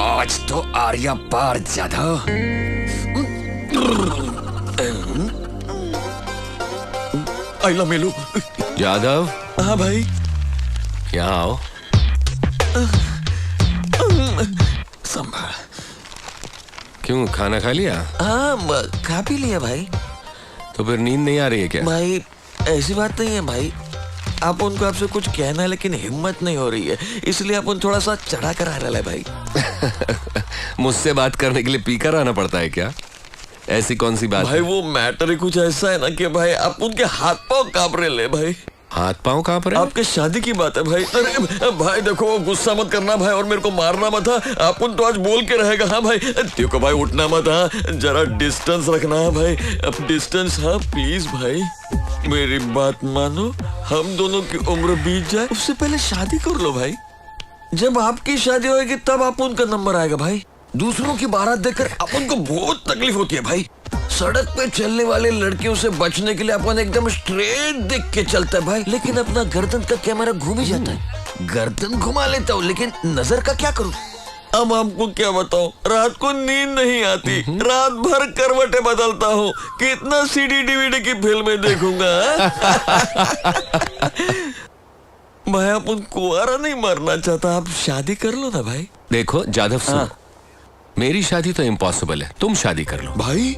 आज तो आर्या पार जाधव। आइला मेलू। जाधव। हाँ भाई। यहाँ आओ। संभाल। क्यों, खाना खा लिया? हाँ खा पी लिया भाई। तो फिर नींद नहीं आ रही है क्या? भाई ऐसी बात नहीं है भाई, आप उनको आपसे कुछ कहना है लेकिन हिम्मत नहीं हो रही है, इसलिए आप उन थोड़ा सा चढ़ा कर आ रहा है भाई। मुझसे बात करने के लिए पीकर आना पड़ता है क्या? ऐसी कौन सी बात भाई है? वो मैटर ही कुछ ऐसा है ना कि भाई आप उनके हाथ पांव कांप रहे ले भाई। हाथ पांव कांप रहे? आपके शादी की बात है भाई। अरे भाई देखो, गुस्सा मत करना भाई और मेरे को मारना मत। आप उन तो आज बोल के रहेगा। हाँ भाई देखो भाई, उठना मत। हाँ जरा डिस्टेंस रखना है भाई, अब डिस्टेंस। हाँ प्लीज भाई मेरी बात मानो, हम दोनों की उम्र बीत जाए उससे पहले शादी कर लो भाई। जब आपकी शादी होगी तब आप उनका नंबर आएगा भाई। दूसरों की बारात देखकर अपन को बहुत तकलीफ होती है भाई। सड़क पे चलने वाले लड़कियों से बचने के लिए अपन एकदम स्ट्रेट देख के चलता है भाई, लेकिन अपना गर्दन का कैमरा घूम ही जाता है। गर्दन घुमा लेता हूँ लेकिन नजर का क्या करूँ। अब आपको क्या बताऊं, रात को नींद नहीं आती, रात भर करवटें बदलता हूँ, कितना सीडी डीवीडी की फिल्में देखूंगा। भाई अपन कुंवारा नहीं मरना चाहता, आप शादी कर लो ना भाई। देखो जाधव सुनो, मेरी शादी तो इम्पॉसिबल है, तुम शादी कर लो। भाई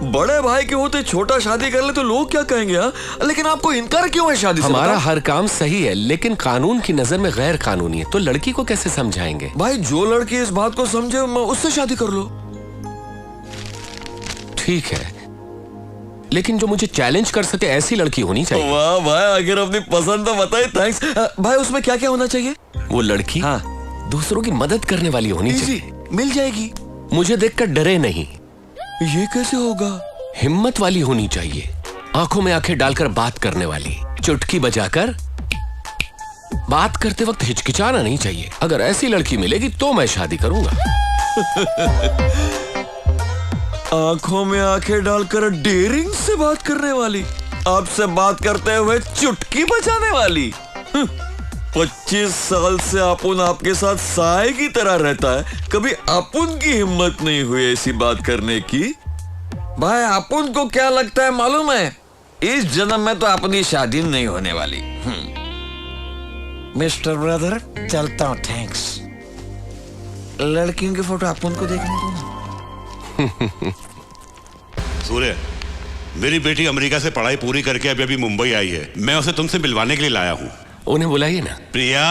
बड़े भाई के होते छोटा शादी कर ले तो लोग क्या कहेंगे? लेकिन आपको इनकार क्यों है शादी से? हमारा हर काम सही है लेकिन कानून की नजर में गैर कानूनी है, तो लड़की को कैसे समझाएंगे? भाई जो लड़की इस बात को समझे उससे शादी कर लो। ठीक है, लेकिन जो मुझे चैलेंज कर सके ऐसी लड़की होनी चाहिए। वाह भाई, अगर अपनी पसंद तो बताए। थैंक्स भाई। उसमें क्या क्या होना चाहिए? वो लड़की दूसरों की मदद करने वाली होनी चाहिए। मिल जाएगी। मुझे देखकर डरे नहीं। ये कैसे होगा? हिम्मत वाली होनी चाहिए, आंखों में आंखें डालकर बात करने वाली, चुटकी बजाकर बात करते वक्त हिचकिचाना नहीं चाहिए। अगर ऐसी लड़की मिलेगी तो मैं शादी करूंगा। आंखों में आंखें डालकर डेयरिंग से बात करने वाली, आपसे बात करते हुए चुटकी बजाने वाली। 25 साल से अपुन आपके साथ साए की तरह रहता है, कभी अपुन की हिम्मत नहीं हुई ऐसी बात करने की। भाई अपुन को क्या लगता है मालूम है, इस जन्म में तो अपनी शादी नहीं होने वाली। मिस्टर ब्रदर चलता हूँ, थैंक्स। लड़कियों की फोटो अपुन को देखने दो ना। सूर्य, मेरी बेटी अमेरिका से पढ़ाई पूरी करके अभी अभी मुंबई आई है, मैं उसे तुमसे मिलवाने के लिए लाया हूँ। उन्हें बुलाइए ना। प्रिया।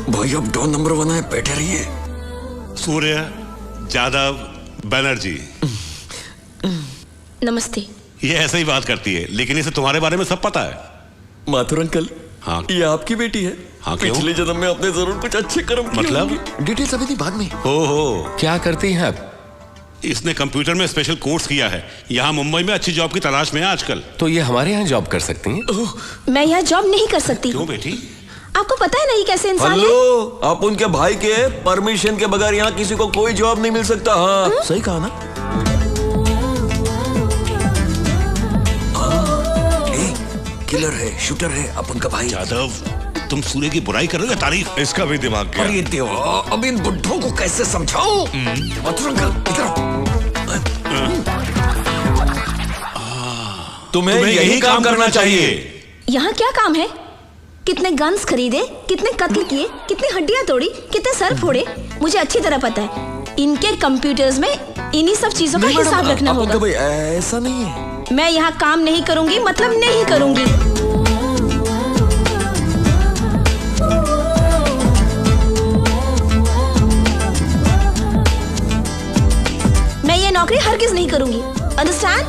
भाई अब डॉन नंबर 1 है, बैठे रहिए। सूर्य जाधव बनर्जी। नमस्ते। ये ऐसे ही बात करती है लेकिन इसे तुम्हारे बारे में सब पता है। माथुर अंकल, हाँ ये आपकी बेटी है। हाँ, क्यों? पिछले जन्म में आपने जरूर कुछ अच्छे कर्म किए मतलब? होंगे। डिटेल्स अभी नहीं, बाद में। हो क्या करती हैं आप? इसने कंप्यूटर में स्पेशल कोर्स किया है, यहाँ मुंबई में अच्छी जॉब की तलाश में है आजकल। तो ये हमारे यहाँ जॉब कर सकती हैं? मैं यहाँ जॉब नहीं कर सकती। क्यों बेटी? आपको पता है नहीं कैसे इंसान है? हेलो, आप उनके भाई के परमिशन के बगैर यहाँ किसी को कोई जॉब नहीं मिल सकता। हाँ सही कहा ना? किलर है, शूटर है, अपन का भाई। जाधव, तुम सूर्य की बुराई कर रहे हो या तारीफ? इसका भी दिमाग गया। अरे देवा, अब इन बुड्ढों को कैसे समझाऊं? माथुर अंकल इधर आओ। तुम्हें यही काम करना चाहिए। यहाँ क्या काम है? कितने गन्स खरीदे, कितने कत्ल किए, कितनी हड्डियां तोड़ी, कितने सर फोड़े, मुझे अच्छी तरह पता है। इनके कंप्यूटर्स में इन्हीं सब चीजों का हिसाब रखना होगा। भाई ऐसा नहीं है। मैं यहाँ काम नहीं करूंगी, मतलब नहीं करूंगी। मैं ये नौकरी हरगिज नहीं करूंगी। अंडरस्टैंड?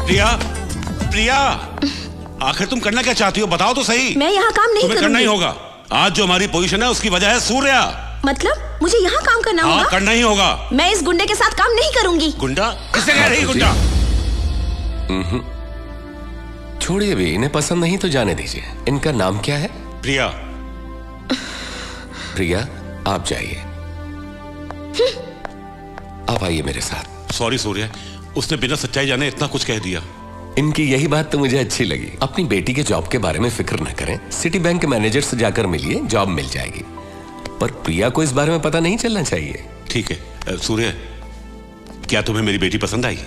प्रिया, प्रिया, आखिर तुम करना क्या चाहती हो, बताओ तो सही। मैं यहाँ काम नहीं तुम्हें करूंगी। करना ही होगा। आज जो हमारी पोजीशन है उसकी वजह है सूर्या। मतलब मुझे यहाँ काम करना होगा? करना ही होगा। मैं इस गुंडे के साथ काम नहीं करूंगी। गुंडा? किससे कह रही गुंडा? छोड़िए भी, इन्हें पसंद नहीं तो जाने दीजिए। इनका नाम क्या है? प्रिया। प्रिया, आप जाइए। आप आइए मेरे साथ। सॉरी सूर्य, उसने बिना सच्चाई जाने इतना कुछ कह दिया। इनकी यही बात तो मुझे अच्छी लगी। अपनी बेटी के जॉब के बारे में फिक्र न करें, सिटी बैंक के मैनेजर से जाकर मिलिए, जॉब मिल जाएगी। पर प्रिया को इस बारे में पता नहीं चलना चाहिए। ठीक है। सूर्य, क्या तुम्हें मेरी बेटी पसंद आई?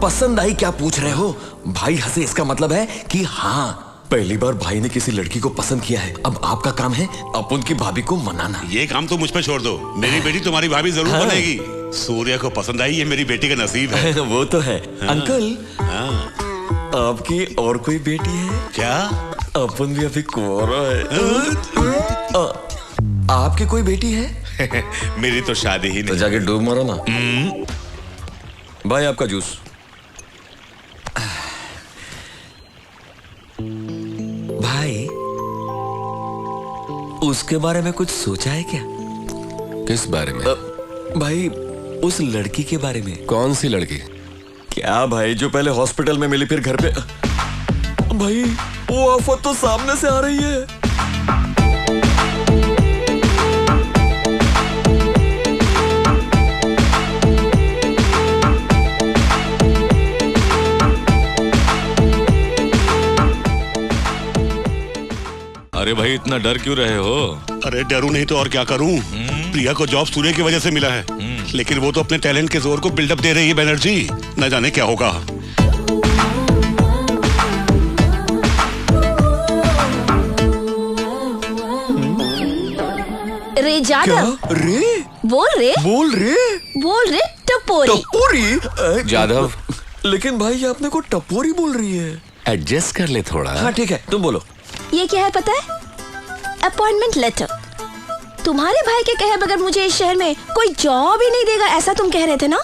पसंद आई क्या पूछ रहे हो? भाई हंसे इसका मतलब है कि हाँ, पहली बार भाई ने किसी लड़की को पसंद किया है। अब आपका काम है अपन की भाभी को मनाना। ये काम तो मुझ पे छोड़ दो, मेरी बेटी तुम्हारी भाभी जरूर हाँ। बनेगी। सूर्य को पसंद आई, ये मेरी बेटी का नसीब है। वो तो है। अंकल, हाँ। आपकी और कोई बेटी है क्या? अपन भी अभी कुंवारा है। आपकी कोई बेटी है? मेरी तो शादी ही तो नहीं। जाके डूब मारो ना। भाई आपका जूस। भाई, उसके बारे में कुछ सोचा है क्या? किस बारे में? भाई, उस लड़की के बारे में। कौन सी लड़की? क्या भाई, जो पहले हॉस्पिटल में मिली फिर घर पे? भाई, वो आफत तो सामने से आ रही है। अरे भाई, इतना डर क्यों रहे हो? अरे डरू नहीं तो और क्या करूं? प्रिया को जॉब सूर्य की वजह से मिला है, लेकिन वो तो अपने टैलेंट के जोर को बिल्डअप दे रही है बनर्जी। न जाने क्या होगा। रे जादव, रे? बोल रे टपोरी। टपोरी? जादव, लेकिन भाई ये अपने को टपोरी बोल रही है। एडजस्ट कर ले थोड़ा। हाँ ठीक है, तुम बोलो। ये क्या है पता है? Appointment letter. तुम्हारे भाई के कहे बगैर मुझे इस शहर में कोई जॉब ही नहीं देगा, ऐसा तुम कह रहे थे ना?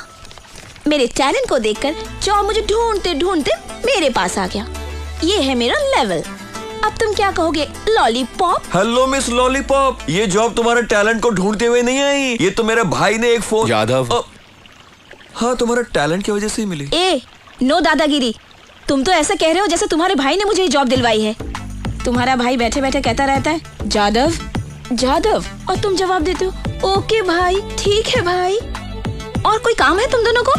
मेरे टैलेंट को देखकर जॉब मुझे ढूंढते ढूंढते मेरे पास आ गया। ये है मेरा लेवल। अब तुम क्या कहोगे? लॉलीपॉप? हेलो मिस लॉलीपॉप, ये जॉब तुम्हारे टैलेंट को ढूंढते हुए नहीं आई। ये तो मेरे भाई ने एक फोन। यादव, हाँ, तुम्हारा टैलेंट की वजह से ही मिली। ए, नो दादागिरी। तुम तो ऐसा कह रहे हो जैसे तुम्हारे भाई ने मुझे ये जॉब दिलवाई है। तुम्हारा भाई बैठे बैठे कहता रहता है जादव जादव, और तुम जवाब देते हो ओके भाई, ठीक है भाई। और कोई काम है तुम दोनों को?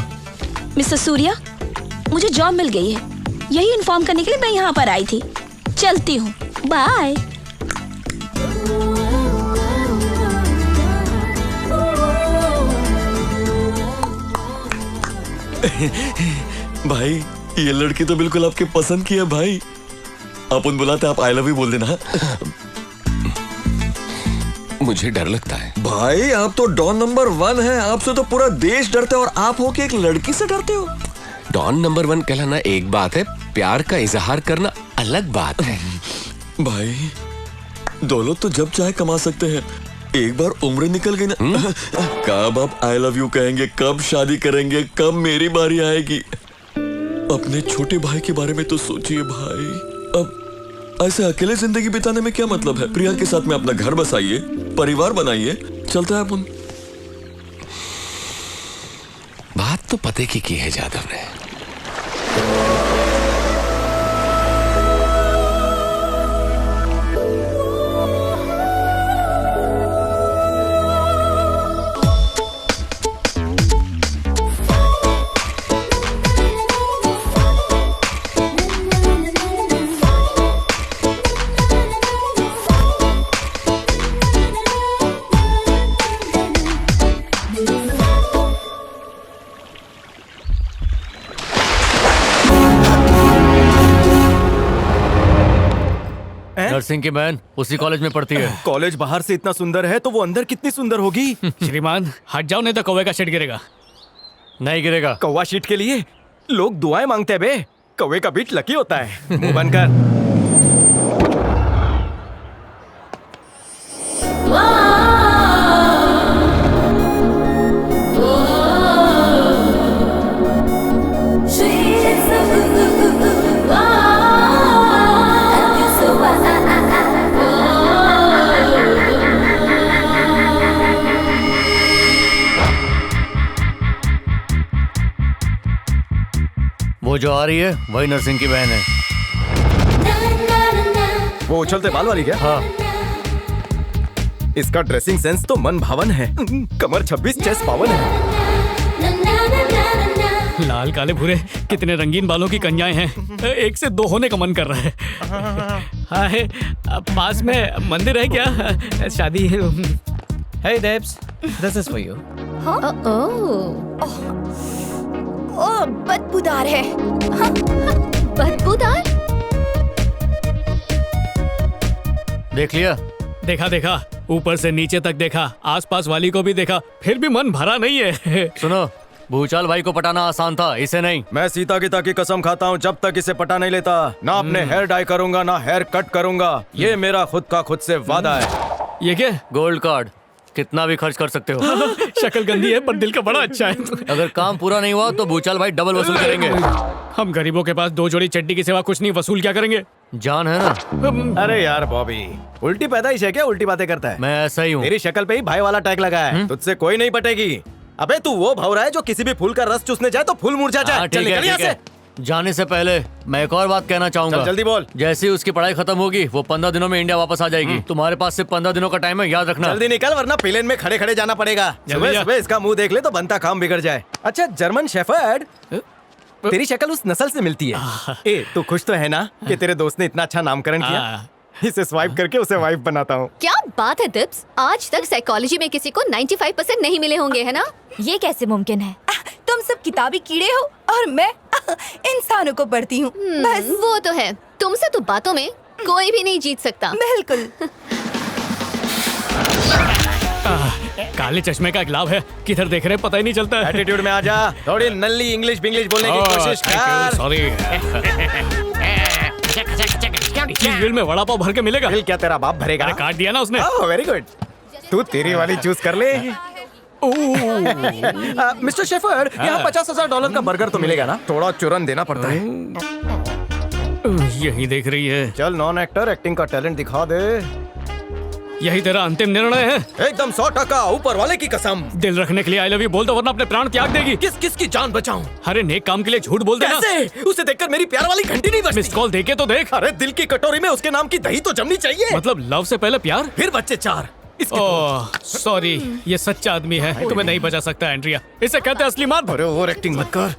मिस्टर सूर्या, मुझे जॉब मिल गई है, यही इन्फॉर्म करने के लिए मैं यहाँ पर आई थी। चलती हूँ, बाय। भाई, ये लड़की तो बिल्कुल आपके पसंद की है भाई। अपन बुलाते आप आई लव यू बोल देना। मुझे डर लगता है। भाई, आप तो डॉन नंबर 1 है। आपसे तो पूरा देश डरता है और आप होके एक लड़की से डरते हो। डॉन नंबर 1 कहलाना एक बात है, प्यार का इजहार करना अलग बात है। भाई, दौलत तो जब चाहे कमा सकते हैं, एक बार उम्र निकल गई ना, कब आप आई लव यू कहेंगे, कब शादी करेंगे, कब मेरी बारी आएगी? अपने छोटे भाई के बारे में तो सोचिए भाई। अब ऐसे अकेले जिंदगी बिताने में क्या मतलब है? प्रिया के साथ में अपना घर बसाइए, परिवार बनाइए, चलता है अपन। बात तो पते की है जादव ने। नर्सिंग की बहन उसी कॉलेज में पढ़ती है। कॉलेज बाहर से इतना सुंदर है तो वो अंदर कितनी सुंदर होगी। श्रीमान हट जाओ, नहीं तो कौवे का शेड गिरेगा। नहीं गिरेगा। कौवा शीट के लिए लोग दुआएं मांगते हैं बे। कौवे का बीट लकी होता है। मुंह बंद कर। वो जो आ रही है वही नरसिंह की बहन है। वो उछलते बाल वाली क्या? हाँ। इसका ड्रेसिंग सेंस तो मन भावन है। कमर 26, चेस्ट 52 है। लाल काले भूरे कितने रंगीन बालों की कन्याएं हैं। एक से दो होने का मन कर रहा है। हाय, पास में मंदिर है क्या? शादी है। Hey Debs, this is for you. ओह, बदबूदार है। हाँ, बदबूदार? देख लिया? देखा देखा, ऊपर से नीचे तक देखा, आसपास वाली को भी देखा, फिर भी मन भरा नहीं है। सुनो, भूचाल भाई को पटाना आसान था, इसे नहीं। मैं सीता गीता की कसम खाता हूँ, जब तक इसे पटा नहीं लेता ना अपने हेयर डाई करूंगा ना हेयर कट करूंगा। ये मेरा खुद का खुद से वादा है। ये क्या? गोल्ड कार्ड, कितना भी खर्च कर सकते हो। शक्ल गंदी है पर दिल का बड़ा अच्छा है। अगर काम पूरा नहीं हुआ तो भूचाल भाई डबल वसूल करेंगे। हम गरीबों के पास 2 जोड़ी चड्डी के सिवा कुछ नहीं, वसूल क्या करेंगे? जान है ना। अरे यार बॉबी, उल्टी पैदाइश है क्या? उल्टी बातें करता है। मैं ऐसा ही हूँ। तेरी शक्ल पे ही भाई वाला टैग लगा है। तुझसे कोई नहीं पटेगी। अबे तू वो भौरा है जो किसी भी फूल का रस चूसने जाए तो फूल मुरझा जाए। हाँ, चल ठीक है, निकल यहाँ ठीक है। से। जाने से पहले मैं एक और बात कहना चाहूंगा। चल जल्दी बोल। जैसे ही उसकी पढ़ाई खत्म होगी वो 15 दिनों में इंडिया वापस आ जाएगी। तुम्हारे पास सिर्फ 15 दिनों का टाइम है, याद रखना। जल्दी निकल वरना प्लेन में खड़े खड़े जाना पड़ेगा। सुबह सुबह इसका मुंह देख ले तो बनता काम बिगड़ जाए। अच्छा, जर्मन शेफर्ड, तेरी शक्ल उस नस्ल से मिलती है। ए, तू खुश तो है ना कि तेरे दोस्त ने इतना अच्छा नामकरण किया? इसे स्वाइप करके उसे वाइफ बनाता हूँ। क्या बात है दिप्स, आज तक साइकोलॉजी में किसी को 95% नहीं मिले होंगे, है ना? ये कैसे मुमकिन है? तुम सब किताबी कीड़े हो और मैं इंसानों को पढ़ती हूँ। बस वो तो है, तुमसे तो बातों में कोई भी नहीं जीत सकता। बिल्कुल। काले चश्मे का एक लाभ है, किधर देख रहे पता ही नहीं चलता है। एटीट्यूड में आ जा, थोड़ी नल्ली इंग्लिश बिंग्लिश बोलने की कोशिश कर। सॉरी। बिल में वड़ा पाव भर के मिलेगा? बिल क्या तेरा बाप भरेगा? अरे काट दिया ना उसने। वेरी गुड, तू तेरी वाली चूज कर ले। मिस्टर शेफर्ड, यहाँ $50,000 का बर्गर तो मिलेगा ना? थोड़ा चुरन देना पड़ता है। यही देख रही है। चल नॉन एक्टर, एक्टिंग का टैलेंट दिखा दे। यही तेरा अंतिम निर्णय है? एकदम 100%, ऊपर वाले की कसम। दिल रखने के लिए आई लव यू बोल दो वरना अपने प्राण त्याग देगी। किस किस की जान बचाऊं? अरे नेक काम के लिए झूठ बोल देना। कैसे? उसे देखकर मेरी प्यार वाली घंटी नहीं बजती। मिस कॉल देके तो देख। अरे दिल की कटोरी में उसके नाम की दही तो जमनी चाहिए। मतलब लव से पहले प्यार, फिर बच्चे 4। ओह सॉरी, ये सच्चा आदमी है, तुम्हें नहीं बचा सकता एंड्रिया। इसे कहते हैं असली मर्द। अरे ओवर एक्टिंग मत कर।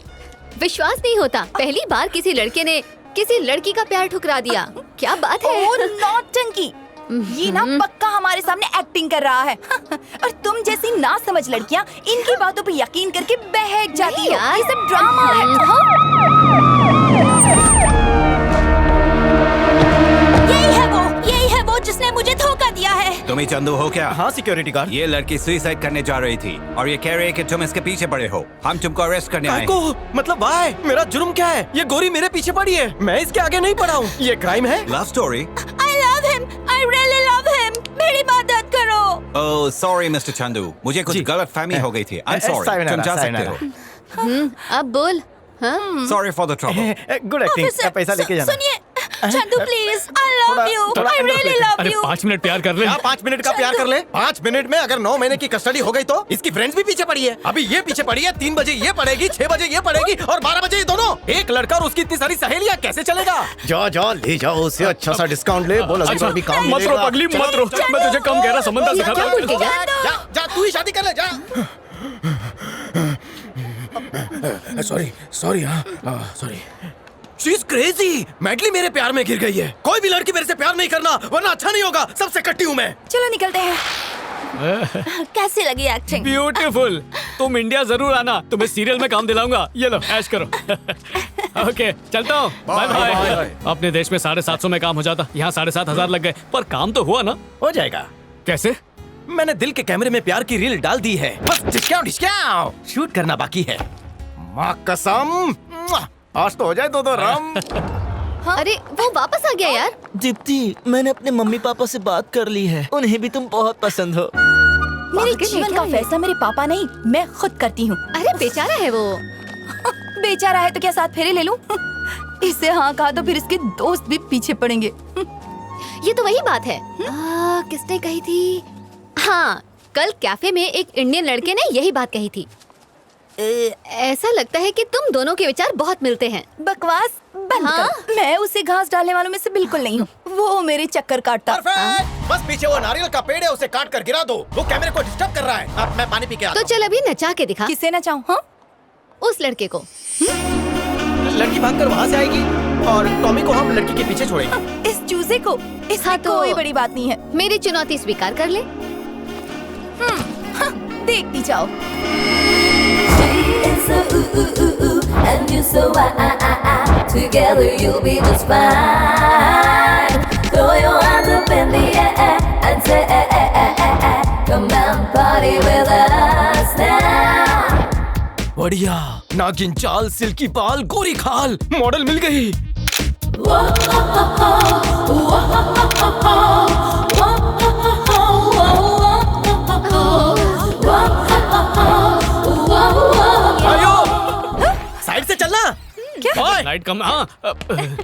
विश्वास नहीं होता, पहली बार किसी लड़के ने किसी लड़की का प्यार ठुकरा दिया। क्या बात है? ओह नौटंकी, ये ना पक्का हमारे सामने एक्टिंग कर रहा है। और तुम जैसी ना समझ लड़कियां इनकी बातों पे यकीन करके बहक जाती हो। ये सब ड्रामा है। यही है वो जिसने मुझे धोखा दिया है। तुम ही चंदू हो क्या? हाँ सिक्योरिटी गार्ड। ये लड़की सुसाइड करने जा रही थी और ये कह रही है कि तुम इसके पीछे पड़े हो। हम तुमको अरेस्ट करने आए हैं। मतलब भाई, मेरा जुर्म क्या है? ये गोरी मेरे पीछे पड़ी है, मैं इसके आगे नहीं पड़ा हूँ। ये क्राइम है? Love story. I love him. I really love him. मेरी मदद करो। ओह सॉरी मिस्टर चंदू, मुझे कुछ गलत फहमी हो गई थी। I'm sorry. तुम जा सकते हो। अब बोल। Sorry for the trouble. Good acting, पैसा लेके जाना। सुनिए Chandu please, I love you. I really love अरे you. 5 मिनट प्यार कर ले। 5 मिनट का प्यार कर ले। 5 मिनट में अगर 9 महीने की कस्टडी हो गई तो इसकी फ्रेंड्स भी पीछे पड़ी है। अभी ये पीछे पड़ी है, 3 बजे ये पड़ेगी, 6 बजे ये पड़ेगी और 12 बजे ये दोनों। एक लड़का और उसकी इतनी सारी सहेलियां, कैसे चलेगा? जा ले जाओ, उसे अच्छा सा डिस्काउंट ले। बोल अभी भी काम मत रो पगली, मत रो, मैं तुझे कम गहरा समझता सिखाता हूँ। जा तू ही शादी कर ले, जा। सॉरी हाँ sorry. She is crazy, madly मेरे प्यार में गिर गई है। कोई भी लड़की मेरे से प्यार नहीं करना वरना अच्छा नहीं होगा। सबसे कट्टी हूँ मैं। चलो निकलते हैं। कैसी लगी एक्टिंग? ब्यूटीफुल। तुम इंडिया जरूर आना, तुम्हें सीरियल में काम दिलाऊंगा। ये लो ऐश करो। ओके चलता हूँ, बाय बाय। अपने देश में 750 में काम हो जाता, यहाँ 7,500 लग गए, पर काम तो हुआ ना? हो जाएगा। कैसे? मैंने दिल के कैमरे में प्यार की रील डाल दी है, बस डिस्काउंट शूट करना बाकी है। माँ कसम, आज तो हो जाए दो राम। अरे वो वापस आ गया यार। दीप्ति, मैंने अपने मम्मी पापा से बात कर ली है, उन्हें भी तुम बहुत पसंद हो। मेरे जीवन का फैसला मेरे पापा नहीं, मैं खुद करती हूँ। अरे बेचारा है वो। बेचारा है तो क्या साथ फेरे ले लूं? इससे हाँ कहा तो फिर इसके दोस्त भी पीछे पड़ेंगे। ये तो वही बात है। किसने कही थी? हाँ, कल कैफे में एक इंडियन लड़के ने यही बात कही थी। ऐसा लगता है कि तुम दोनों के विचार बहुत मिलते हैं। बकवास बंद कर। मैं उसे घास डालने वालों में से बिल्कुल नहीं हूँ। वो मेरे चक्कर काटता। बस पीछे वो नारियल का पेड़ है, उसे काट कर गिरा दो। वो कैमरे को डिस्टर्ब कर रहा है। अब मैं पानी पी के आता तो चल अभी नचा के दिखा। किसे नचाऊं? हाँ? उस लड़के को। लड़की भागकर वहाँ से आएगी और टॉमी को हम लड़की के पीछे छोड़ेंगे। इस चूजे को इसमें कोई बड़ी बात नहीं है। मेरी चुनौती स्वीकार कर ले। देखती जाओ। And you so together you'll be just fine. Throw your hands up in the air and say, come and party with us now. बढ़िया, नागिन चाल, सिल्की बाल, गोरी खाल, मॉडल मिल गई। साइड से चलना। क्या? लाइट कम। हाँ।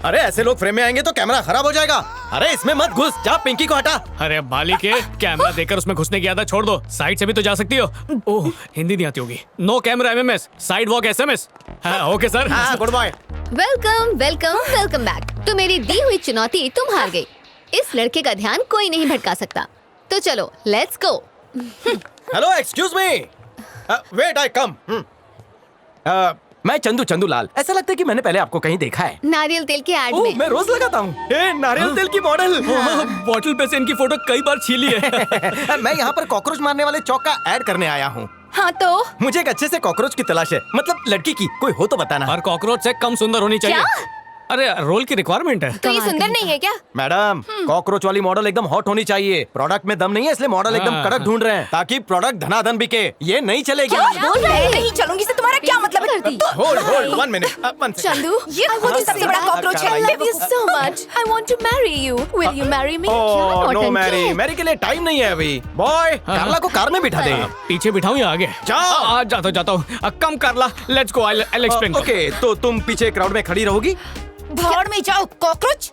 अरे ऐसे लोग फ्रेम में आएंगे तो कैमरा खराब हो जाएगा। अरे इसमें मत घुस, जा पिंकी को हटा। अरे मालिक है, कैमरा देकर उसमें घुसने की आदत छोड़ दो। साइड से भी तो जा सकती हो। ओह, हिंदी नहीं आती होगी। No camera MMS, side walk SMS. Okay sir. Good bye. Welcome welcome welcome back. तो मेरी दी हुई चुनौती तुम हार गई। इस लड़के का ध्यान कोई नहीं भटका सकता। तो चलो let's go. Hello excuse me, wait I come. मैं चंदू लाल। ऐसा लगता है कि मैंने पहले आपको कहीं देखा है। नारियल तेल के ऐड में। मैं रोज लगाता हूँ। नारियल तेल की मॉडल। बॉटल पे से इनकी फोटो कई बार छीली है। मैं यहाँ पर कॉकरोच मारने वाले चौक का ऐड करने आया हूँ। हाँ तो मुझे एक अच्छे से कॉकरोच की तलाश है, मतलब लड़की की। कोई हो तो बताना। और कॉकरोच से कम सुंदर होनी चाहिए। क्या? अरे रोल की रिक्वायरमेंट है। तो ये सुंदर नहीं है क्या? मैडम, कॉकरोच वाली मॉडल एकदम हॉट होनी चाहिए। प्रोडक्ट में दम नहीं है, इसलिए मॉडल एकदम कड़क ढूंढ रहे हैं ताकि प्रोडक्ट धनाधन बिके। ये नहीं चलेगी। क्या बोल रहे हैं? नहीं चलूंगी से तुम्हारा क्या मतलब है? Hold 1 minute. चंदू, ये वो जो सबसे बड़ा कॉकरोच है। I love you so much. I want to marry you. Will you marry me? No marry के लिए टाइम नहीं है अभी। बॉय, कार्ला को कार में बिठा दे। पीछे बिठाऊं या आगे? जाता हूँ। Come Carla, let's go. I will explain. Okay, तो तुम पीछे क्राउड में खड़ी रहोगी। भाड़ में जाओ कॉकरोच।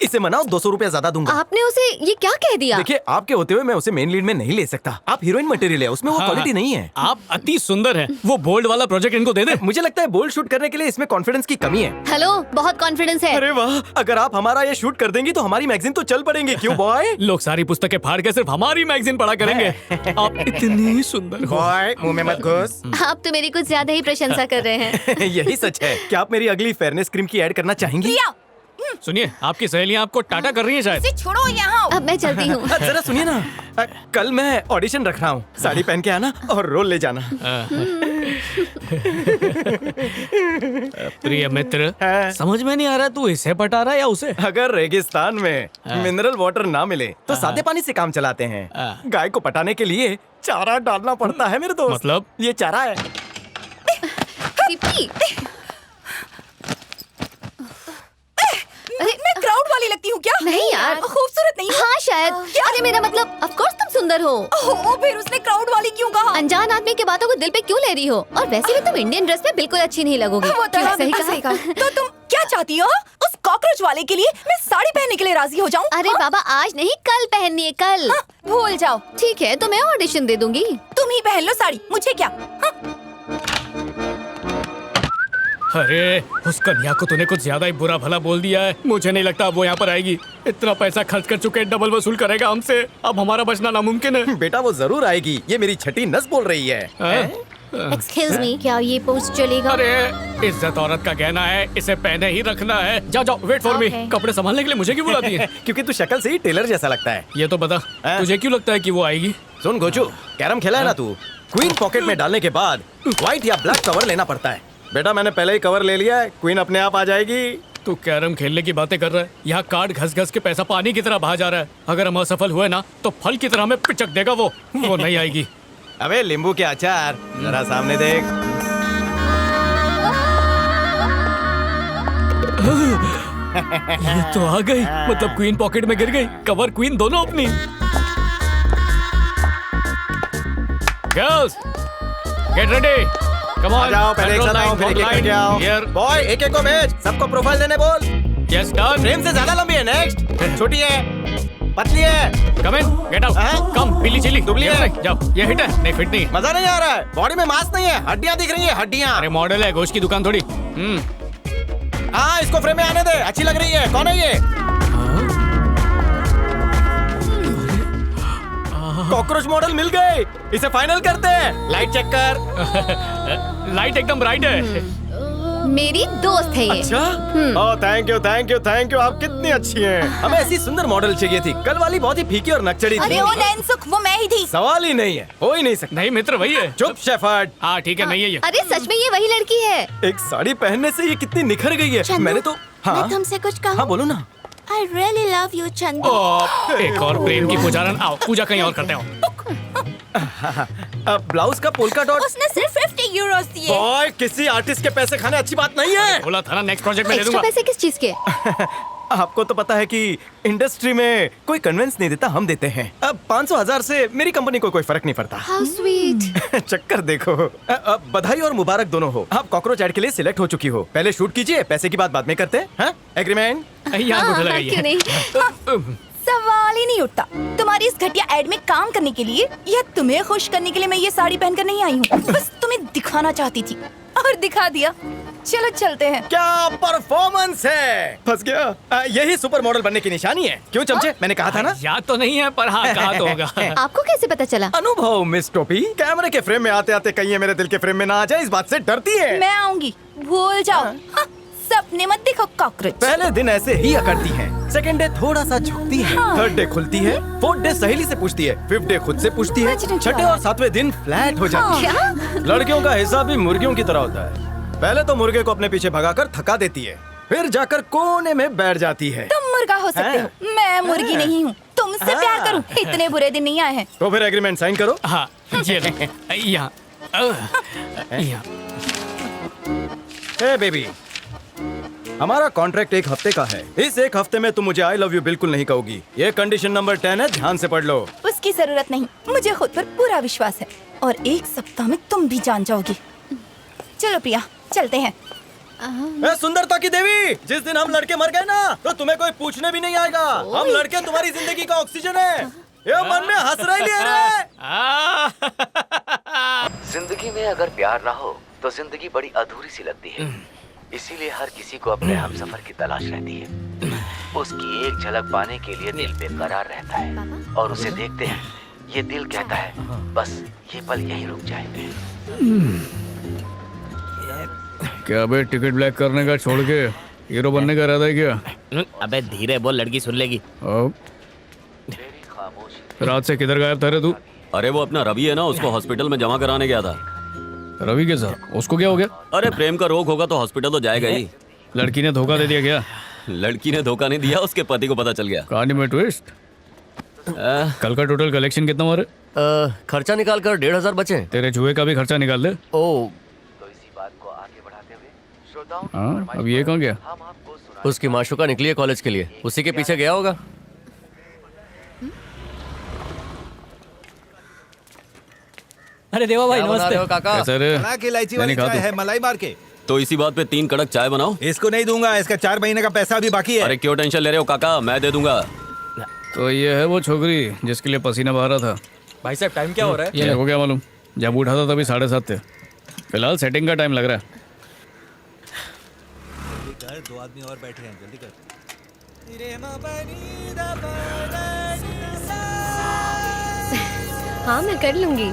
इसे मनाओ, 200 रुपया ज्यादा दूंगा। आपने उसे ये क्या कह दिया? देखिए, आपके होते हुए मैं उसे मेन लीड में नहीं ले सकता। आप हीरोइन मटेरियल है, उसमें वो क्वालिटी नहीं है। आप अति सुंदर हैं। वो बोल्ड वाला प्रोजेक्ट इनको दे दे। मुझे लगता है बोल्ड शूट करने के लिए इसमें कॉन्फिडेंस की कमी है। हेलो, बहुत कॉन्फिडेंस है। अरे वाह, अगर आप हमारा ये शूट कर देंगी तो हमारी मैगजीन तो चल पड़ेंगी। क्यों बॉय? लोग सारी पुस्तकें फाड़ के सिर्फ हमारी मैगजीन पढ़ा करेंगे। आप इतनी सुंदर हो। बॉय, मुंह में मत घुस। आप तो मेरी कुछ ज्यादा ही प्रशंसा कर रहे हैं। यही सच है। क्या आप मेरी अगली फेयरनेस क्रीम की ऐड करना चाहेंगी? सुनिए, आपकी सहेलियां आपको टाटा कर रही हैं शायद। इसे छोड़ो यहाँ। अब मैं चलती हूँ। जरा सुनिए ना, कल मैं ऑडिशन रख रहा हूँ। साड़ी पहन के आना और रोल ले जाना। प्रिय मित्र, समझ में नहीं आ रहा तू इसे पटा रहा है या उसे? अगर रेगिस्तान में मिनरल वाटर ना मिले तो सादे पानी से काम चलाते हैं। गाय को पटाने के लिए चारा डालना पड़ता है मेरे दोस्त। मतलब? ये चारा है। अरे मैं क्राउड वाली लगती हूँ क्या? नहीं यार, खूबसूरत नहीं। हाँ शायद। अरे मेरा मतलब, ऑफ कोर्स तुम सुंदर हो। फिर उसने क्राउड वाली क्यों कहा? अनजान आदमी की बातों को दिल पे क्यों ले रही हो? और वैसे भी तुम इंडियन ड्रेस में बिल्कुल अच्छी नहीं लगोगी। वो तो है, सही कहा। तो तुम क्या चाहती हो? उस कॉकरोच वाले के लिए मैं साड़ी पहनने के लिए राजी हो जाऊँ? अरे बाबा, आज नहीं, कल पहननी है, कल। भूल जाओ। ठीक है, तो मैं ऑडिशन दे दूंगी। तुम ही पहन लो साड़ी, मुझे क्या? अरे उस कन्या को तूने कुछ ज्यादा ही बुरा भला बोल दिया है। मुझे नहीं लगता अब वो यहाँ पर आएगी। इतना पैसा खर्च कर चुके, डबल वसूल करेगा हमसे। अब हमारा बचना नामुमकिन है। बेटा, वो जरूर आएगी। ये मेरी छठी नस बोल रही है। एक्सक्यूज मी, क्या ये पोस्ट चलेगा? अरे इज्जत औरत का गहना है, इसे पहने ही रखना है। जाओ जाओ, वेट फॉर मी। कपड़े संभालने के लिए मुझे क्यों बुलाती है? क्योंकि तू शक्ल से ही टेलर जैसा लगता है। ये तो बता, तुझे क्यों लगता है कि वो आएगी? सुन गोचू, कैरम खेला है ना तू? क्वीन पॉकेट में डालने के बाद व्हाइट या ब्लैक कवर लेना पड़ता है। बेटा, मैंने पहले ही कवर ले लिया है। क्वीन अपने आप आ जाएगी। तू कैरम खेलने की बातें कर रहा है। यहाँ कार्ड घस घस के पैसा पानी की तरह बहा जा रहा है। अगर हम असफल हुए ना तो फल की तरह हमें पिचक देगा वो नहीं आएगी। अबे नींबू के अचार, जरा सामने देख। ये तो आ गई। मतलब क्वीन पॉकेट में गिर गई, कवर क्वीन दोनों अपनी। Girls, get ready. Come on, जाओ, पहले एक साथ आओ, फिर एक-एक करके आओ। बॉय, एक एक को भेज, सबको प्रोफाइल देने बोल। Yes, done. फ्रेम से ज्यादा लंबी है। नेक्स्ट, छोटी है। पतली है। कम इन, गेट आउट, कम, पीली चिल्ली, दुबली है। जाओ, ये हिट है, नहीं फिट नहीं है। मजा नहीं आ रहा है, बॉडी में मांस नहीं है, हड्डियां दिख रही है, हड्डियां। अरे मॉडल है, गोश्त की दुकान थोड़ी। हाँ, इसको फ्रेम में आने दे, अच्छी लग रही है। कौन है ये? कॉकरोच मॉडल मिल गए, इसे फाइनल करते हैं। लाइट चेक कर। लाइट एकदम ब्राइट है। मेरी दोस्त है ये। अच्छा? Oh thank you thank you thank you, आप कितनी अच्छी हैं। हमें ऐसी सुंदर मॉडल चाहिए थी, कल वाली बहुत ही फीकी और नकचड़ी थी। अरे ओ नैनसुख, वो मैं ही थी। सवाल ही नहीं है, हो ही नहीं सकता। नहीं मित्र, वही है। चुप शेफर्ड। हाँ ठीक है, नहीं है ये। अरे सच में ये वही लड़की है। एक साड़ी पहनने से ये कितनी निखर गई है। मैंने तो मैं तुमसे कुछ कहूँ? हाँ बोलो ना। I really love you, Chandu. एक और प्रेम की पुजारन, आओ पूजा कहीं और करते हो। ब्लाउज का पोल्का डॉट उसने सिर्फ 50 यूरोस दिए। बॉय, किसी आर्टिस्ट के पैसे खाने अच्छी बात नहीं है। बोला था ना नेक्स्ट प्रोजेक्ट में दे एक्स्ट्रा दूंगा। पैसे किस चीज के? आपको तो पता है कि इंडस्ट्री में कोई कन्वेंस नहीं देता, हम देते हैं। अब 500,000 से मेरी कंपनी को कोई फर्क नहीं पड़ता। How sweet। चक्कर देखो। अब बधाई और मुबारक दोनों हो, आप कॉकरोच ऐड के लिए सिलेक्ट हो चुकी हो। पहले शूट कीजिए, पैसे की बात बाद में करते हैं। एग्रीमेंट? क्यों नहीं? सवाल ही नहीं उठता। तुम्हारी इस घटिया एड में काम करने के लिए या तुम्हें खुश करने के लिए मैं ये साड़ी पहनकर नहीं आई हूँ। बस तुम्हें दिखाना चाहती थी और दिखा दिया। चलो चलते हैं। क्या परफॉर्मेंस है। फंस गया। यही सुपर मॉडल बनने की निशानी है। क्यों चमचे? मैंने कहा था ना। याद तो नहीं है, पर हाँ कहा तो होगा। आपको कैसे पता चला? अनुभव मिस टोपी। कैमरे के फ्रेम में आते आते कहीं ये मेरे दिल के फ्रेम में ना आ जाए, इस बात से डरती है। मैं आऊंगी, भूल जाओ। हाँ, सपने मत देखो कॉकरोच। पहले दिन ऐसे ही अकड़ती है, सेकंड डे थोड़ा सा झुकती है, थर्ड डे खुलती है, फोर्थ डे सहेली से पूछती है, फिफ्थ डे खुद से पूछती है, छठे और सातवें दिन फ्लैट हो जाती है। लड़कियों का हिसाब भी मुर्गियों की तरह होता है। पहले तो मुर्गे को अपने पीछे भगाकर थका देती है, फिर जाकर कोने में बैठ जाती है। तुम मुर्गा हो सकते हो, मैं मुर्गी नहीं हूँ। तुमसे प्यार करूँ, इतने बुरे दिन नहीं आए हैं। तो फिर एग्रीमेंट साइन करो। हाँ हे बेबी, हमारा कॉन्ट्रैक्ट 1 हफ्ते का है। इस 1 हफ्ते में तुम मुझे आई लव यू बिल्कुल नहीं कहोगी। ये कंडीशन नंबर 10 है, ध्यान से पढ़ लो। उसकी जरूरत नहीं, मुझे खुद पर पूरा विश्वास है और 1 सप्ताह में तुम भी जान जाओगी। चलो प्रिया, चलते हैं। सुंदरता की देवी, जिस दिन हम लड़के मर गए ना, तो तुम्हें कोई पूछने भी नहीं आएगा। हम लड़के तुम्हारी जिंदगी का ऑक्सीजन है। ये मन में हंस रही है। जिंदगी में अगर प्यार ना हो तो जिंदगी बड़ी अधूरी सी लगती है। इसीलिए हर किसी को अपने हमसफर की तलाश रहती है। उसकी एक झलक पाने के लिए दिल बेकरार रहता है और उसे देखते हैं ये दिल कहता है बस ये पल यहीं रुक जाए। क्या बे, टिकट ब्लैक करने का छोड़ के हीरो बनने का इरादा है क्या? अबे धीरे बोल, लड़की सुन लेगी। रात से किधर गायब था रे तू? अरे वो अपना रवि है ना, उसको हॉस्पिटल में जमा कराने गया था। रवि के साथ? उसको क्या हो गया? अरे प्रेम का रोग होगा तो हॉस्पिटल तो जाएगा ही। लड़की ने धोखा दे दिया क्या? लड़की ने धोखा नहीं दिया, उसके पति को पता चल गया। कहानी में ट्विस्ट। कल का टोटल कलेक्शन कितना हुआ रे? खर्चा निकाल कर 1,500 बचे। तेरे जुए का भी खर्चा निकाल दे। ओ, हाँ, अब ये कहाँ गया? उसकी माशुका निकली है कॉलेज के लिए, उसी के पीछे गया होगा। अरे देवा भाई नमस्ते। काका इलायची वाली चाय है, मलाई मार के। तो इसी बात पे 3 कड़क चाय बनाओ। इसको नहीं दूंगा, इसका 4 महीने का पैसा अभी बाकी है। अरे क्यों टेंशन ले रहे हो काका, मैं दे दूंगा। तो ये है वो छोकरी जिसके लिए पसीना बहा रहा था। भाई साहब टाइम क्या हो रहा है? ये को क्या मालूम, जब उठा था तभी 7:30 थे। फिलहाल सेटिंग का टाइम लग रहा है। 2 आदमी और बैठे हैं, जल्दी कर। हाँ मैं कर लूंगी।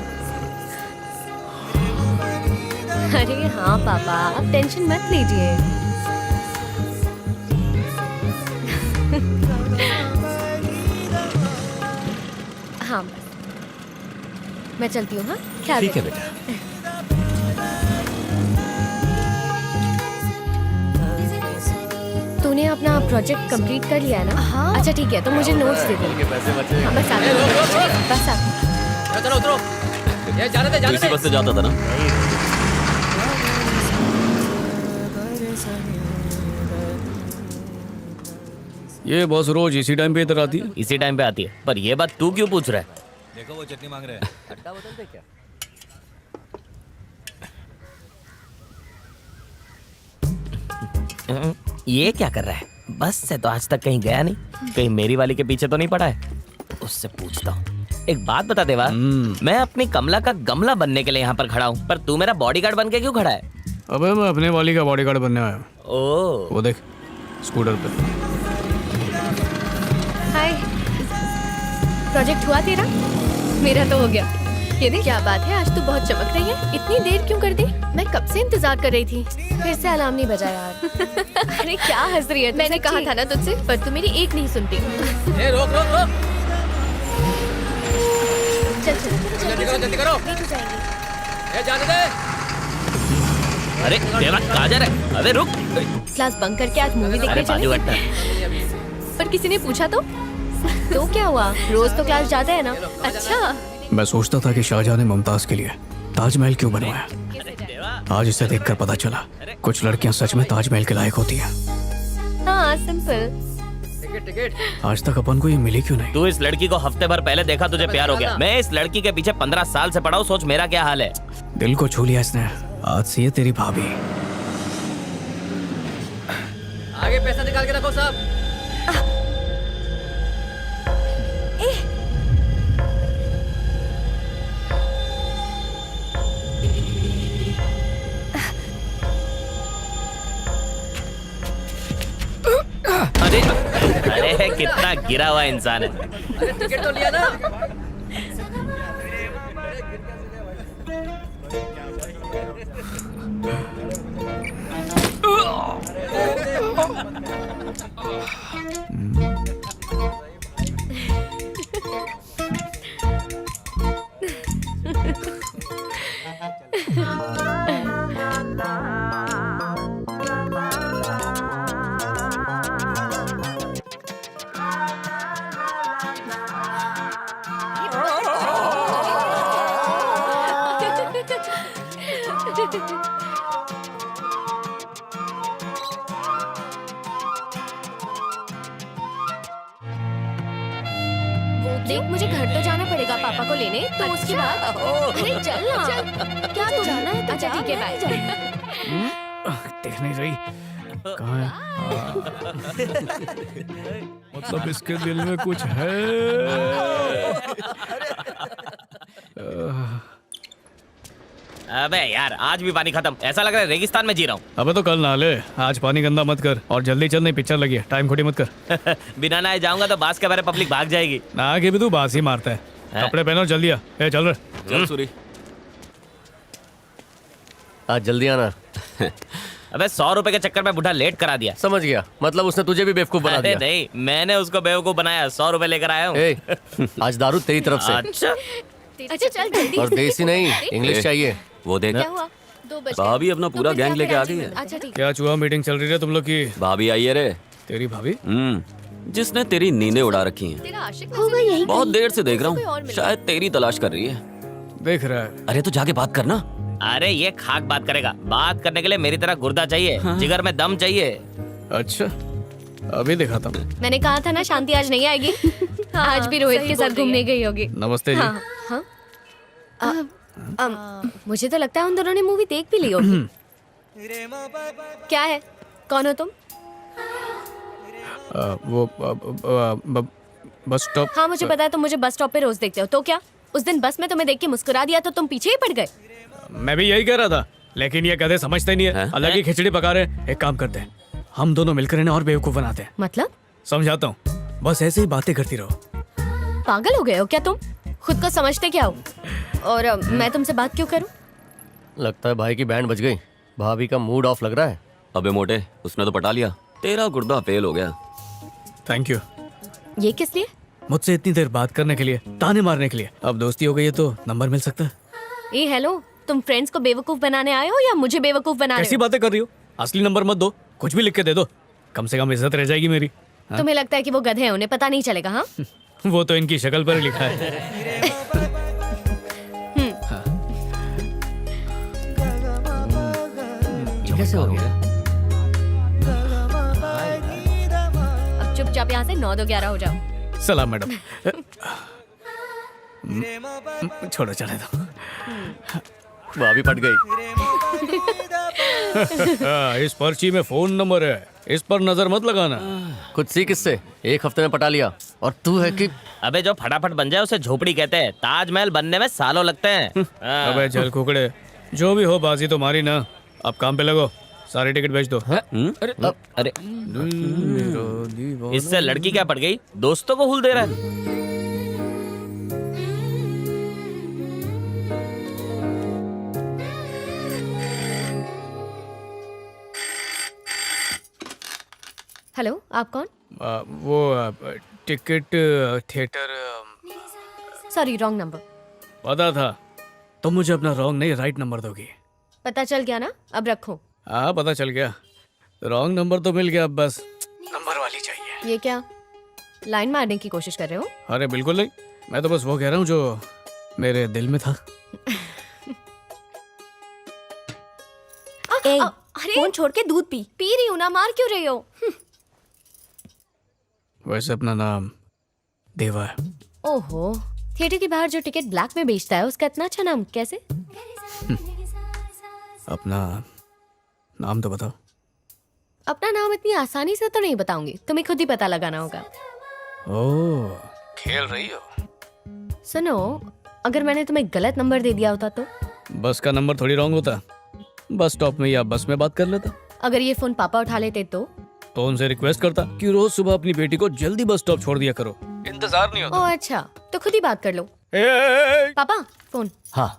अरे हाँ पापा, आप टेंशन मत लीजिए। हाँ मैं चलती हूँ। हाँ ख्याल ठीक है बेटा। तूने अपना प्रोजेक्ट कंप्लीट कर लिया है ना? हाँ। अच्छा ठीक है, तो मुझे नोट्स दे दे। हाँ, बस चलो उतरो। ये जाने दे, इसी बस से जाता था ना। ये बॉस रोज इसी टाइम पे इधर आती है? इसी टाइम पे आती है, पर ये बात तू क्यों पूछ रहा है? देखो वो चटनी मांग रहे हैं। खट्टा बोतल दे क्या? ये क्या कर रहा है? बस से तो आज तक कहीं गया नहीं, कहीं मेरी वाली के पीछे तो नहीं पड़ा है। उससे पूछता हूँ। एक बात बता देवा, मैं अपनी कमला का गमला बनने के लिए यहाँ पर खड़ा हूँ, पर तू मेरा बॉडीगार्ड बन के क्यों खड़ा है? अबे मैं अपने वाली का बॉडीगार्ड बनने आया हूँ। ओ वो देख स्कूटर पे। हाय, प्रोजेक्ट हुआ तेरा? मेरा तो हो गया। ये देख, क्या बात है, आज तू बहुत चमक रही है। इतनी देर क्यों कर दी? मैं कब से इंतजार कर रही थी। फिर से अलार्म नहीं बजा यार। अरे क्या हंस रही है? मैंने कहा था ना तुझसे, पर तू मेरी एक नहीं सुनती। ए, रोक रोक रोक। चल चल जल्दी करो, जल्दी करो। ए, जाने दे। अरे देवा कहाँ जा रहा है? अबे रुक। क्लास बंक करके आज मूवी देखने बाजू चले। पर किसी ने पूछा तो क्या हुआ? रोज तो क्लास जाते हैं ना। अच्छा, मैं सोचता था कि शाहजहां ने मुमताज के लिए ताजमहल क्यों बनवाया। आज इसे देखकर पता चला कुछ लड़कियां सच में ताजमहल के लायक होती हैं। हाँ सिंपल। आज तक अपन को ये मिली क्यों नहीं? तू इस लड़की को हफ्ते भर पहले देखा, तुझे प्यार हो गया। मैं इस लड़की के पीछे 15 साल से पड़ा हूँ, सोच मेरा क्या हाल है। दिल को छू लिया इसने। आज से ये तेरी भाभी। आगे पैसा निकाल के रखो साहब। अरे अरे कितना गिरा हुआ इंसान है। अरे टिकट तो लिया ना। देख, मुझे घर तो जाना पड़ेगा पापा को लेने, तो उसके बाद अरे चल ना। क्या तू जाना है? अच्छा ठीक है, बाय। देख नहीं रही कहाँ है? मतलब इसके दिल में कुछ है। अबे यार, आज भी पानी खत्म। ऐसा लग रहा है रेगिस्तान में जी रहा हूँ। अबे तो कल नहा ले, आज पानी गंदा मत कर और जल्दी चल, नहीं पिक्चर लगी है, टाइम खोटी मत कर। बिना नहाए जाऊंगा तो बास के बारे पब्लिक भाग जाएगी। नहा के भी तू बास ही मारता है। कपड़े पहनो जल्दी आ। ए चल रहे। चल सूरी। आज जल्दी आना। अबे 100 रुपए के चक्कर में बुढ़ा लेट करा दिया। समझ गया, मतलब उसने तुझे भी बेवकूफ बना अरे दिया। नहीं, मैंने उसको बेवकूफ बनाया। 100 रुपए लेकर आया हूँ। ए, आज दारू तेरी तरफ से। अच्छा अच्छा चल जल्दी। और देसी नहीं, इंग्लिश चाहिए। वो देख, क्या हुआ? 2 बजे। भाभी अपना पूरा गैंग लेके आ गई है। अच्छा ठीक। क्या चुहा मीटिंग चल रही है तुम लोग की? भाभी आई है रे। तेरी भाभी? जिसने तेरी नींदें उड़ा रखी हैं। तेरा आशिक होगा यही। बहुत देर से देख रहा हूँ, शायद तेरी तलाश कर रही है। देख रहा है। अरे तो जाके बात करना। अरे ये खाक बात करेगा। बात करने के लिए मेरी तरह गुर्दा चाहिए, जिगर में दम चाहिए। अच्छा अभी दिखाता हूँ। मैंने कहा था ना शांति आज नहीं आएगी। आज भी रोहित के साथ घूमने गई होगी। नमस्ते जी। हाँ, मुझे तो लगता है उन दोनों ने मूवी देख भी ली होगी। क्या है? कौन हो तुम? Bus stop. हाँ मुझे पता है, तुम मुझे बस स्टॉप पे रोज देखते हो। तो क्या उस दिन बस में तुम्हें देख के मुस्कुरा दिया तो तुम पीछे ही पड़ गए? मैं भी यही कह रहा था, लेकिन ये गधे समझते नहीं है। अलग ही खिचड़ी पका रहे। एक काम करते हैं, हम दोनों मिलकर इन्हें और बेवकूफ बनाते हैं। मतलब? समझाता हूँ, बस ऐसे ही बातें करती रहो। पागल हो गए हो क्या तुम? खुद को समझते क्या हो? और मैं तुमसे बात क्यों करूं? लगता है भाई की बैंड बज गई। भाभी का मूड ऑफ लग रहा है। अबे मोटे, उसने तो पटा लिया। तेरा गुर्दा फेल हो गया। Thank you. ये किस लिए? मुझसे इतनी देर बात करने के लिए, ताने मारने के लिए। अब दोस्ती हो गई है तो नंबर मिल सकता है। ए हेलो, तुम फ्रेंड्स को बेवकूफ बनाने आए हो या मुझे बेवकूफ बना रहे हो? कैसी बातें कर रही हो? असली नंबर मत दो, कुछ भी लिख के दे दो, कम से कम इज्जत रह जाएगी मेरी। तुम्हें लगता है कि वो गधे हैं, उन्हें पता नहीं चलेगा? हाँ वो तो इनकी शक्ल पर लिखा है। कैसे हो गया? अब चुपचाप यहाँ से 9-2-11 हो जाओ। सलाम मैडम। छोड़ो, चले दो। भाभी पट गई। इस पर्ची में फोन नंबर है, इस पर नजर मत लगाना। कुछ सीख इससे, एक हफ्ते में पटा लिया और तू है कि अबे जो फटाफट बन जाए उसे झोपड़ी कहते हैं, ताजमहल बनने में सालों लगते हैं। अबे चल कुकड़े, जो भी हो बाजी तो मारी ना, अब काम पे लगो, सारी टिकट बेच दो। अरे इससे लड़की क्या पड़ गई, दोस्तों को हुल दे रहा है। हेलो, आप कौन? वो ticket theatre. Sorry, wrong number. पता था तुम मुझे अपना रॉन्ग नहीं राइट नंबर दोगी। पता चल गया ना, अब रखो। हाँ पता चल गया, रॉन्ग नंबर तो मिल गया, अब बस नंबर वाली चाहिए। ये क्या लाइन मारने की कोशिश कर रहे हो? अरे बिल्कुल नहीं, मैं तो बस वो कह रहा हूँ जो मेरे दिल में था। फोन छोड़ के दूध पी रही हूँ ना, मार क्यों रही हो? वैसे अपना नाम देवा है। ओहो, थिएटर के बाहर जो टिकट ब्लैक में बेचता है उसका इतना अच्छा नाम कैसे? अपना नाम तो बताओ। अपना नाम इतनी आसानी से तो नहीं बताऊंगी, तुम्हें खुद ही पता लगाना होगा। ओह, खेल रही हो? सुनो, अगर मैंने तुम्हें गलत नंबर दे दिया होता तो? बस का नंबर थोड़ी रॉन्ग होता, बस स्टॉप में या बस में बात कर लेता। अगर ये फोन पापा उठा लेते तो उनसे रिक्वेस्ट करता कि रोज सुबह अपनी बेटी को जल्दी बस स्टॉप छोड़ दिया करो, इंतजार नहीं होता। ओह अच्छा, तो खुद ही बात कर लो। पापा फोन। हाँ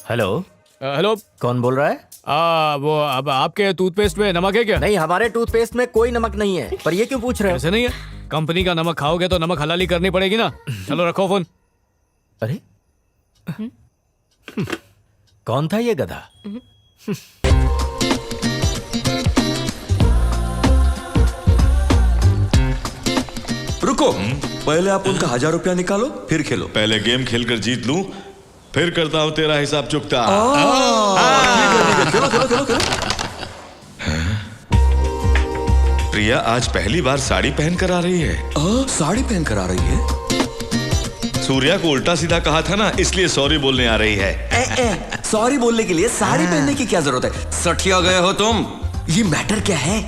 हेलो। हेलो, कौन बोल रहा है? वो अब आपके टूथपेस्ट में नमक है क्या? नहीं, हमारे टूथपेस्ट में कोई नमक नहीं है। पर ये क्यों पूछ रहे हो? ऐसे नहीं है, कंपनी का नमक खाओगे तो नमक हलाली करनी पड़ेगी ना। चलो रखो फोन। अरे कौन था ये गधा? रुको, पहले आप उनका 1000 रुपया निकालो फिर खेलो। पहले गेम खेलकर जीत लूं, फिर करता हूं तेरा हिसाब चुकता। चलो चलो चलो चलो। प्रिया आज पहली बार साड़ी पहन कर आ रही है। साड़ी पहन कर आ रही है? सूर्या को उल्टा सीधा कहा था ना, इसलिए सॉरी बोलने आ रही है। सॉरी बोलने के लिए साड़ी पहनने की क्या जरूरत है? सठिया गए हो तुम। ये मैटर क्या है?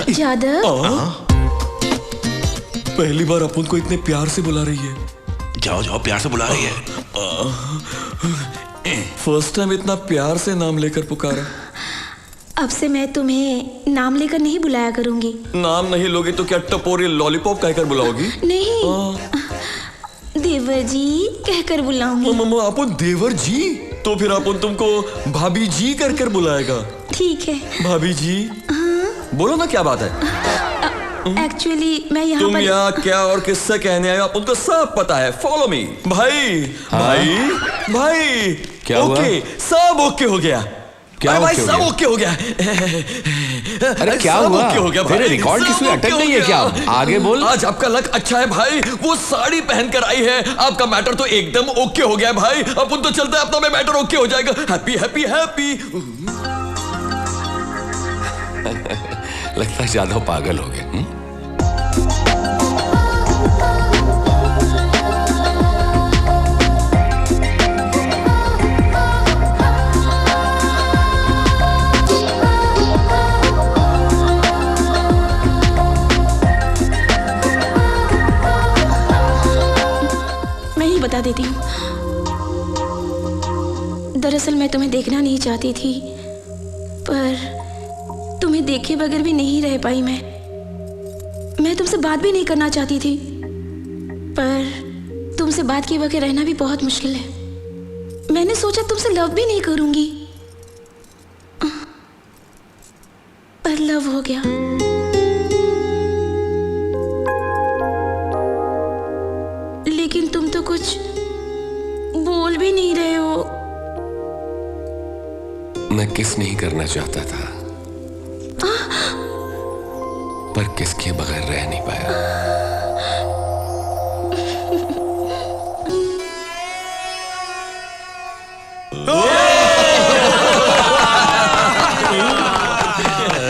जादव, पहली बार अपन को इतने प्यार से बुला रही है। जाओ जाओ, प्यार से बुला रही है। फर्स्ट टाइम इतना प्यार से नाम लेकर पुकारा। अब से मैं तुम्हें नाम लेकर नहीं बुलाया करूंगी। नाम नहीं लोगे तो क्या टपोरी लॉलीपॉप कहकर बुलाओगी? नहीं, देवर जी कहकर बुलाऊंगी। मम्मा अपन देवर जी? तो फिर अपन तुमको भाभी जी कर कर बुलाएगा। ठीक है भाभी जी। बोलो ना क्या बात है? एक्चुअली मैं यहाँ तुम यहाँ क्या और किससे कहने आए हो अपन को सब पता है। Follow me. भाई भाई भाई क्या हुआ? ओके, सब ओके हो गया। क्या भाई ओके हो सब गया? ओके हो गया। अरे क्या सब हुआ? ओके हो गया भाई। तेरे रिकॉर्ड की सुई अटक गई है क्या? आगे बोल। आज आपका लक अच्छा है भाई, वो साड़ी पहन कर आई है। आपका मैटर तो एकदम ओके हो गया है भाई। अपन तो चलता है, अपना में मैटर ओके हो जाएगा। Happy happy happy. लगता है ज्यादा पागल हो गए। बता देती हूँ, दरअसल मैं तुम्हें देखना नहीं चाहती थी, पर तुम्हें देखे बगैर भी नहीं रह पाई। मैं तुमसे बात भी नहीं करना चाहती थी, पर तुमसे बात किए बगैर रहना भी बहुत मुश्किल है। मैंने सोचा तुमसे लव भी नहीं करूंगी, पर लव हो गया। लेकिन तुम तो कुछ बोल भी नहीं रहे हो। मैं किस नहीं करना चाहता था, पर किस के बगैर रह नहीं पाया।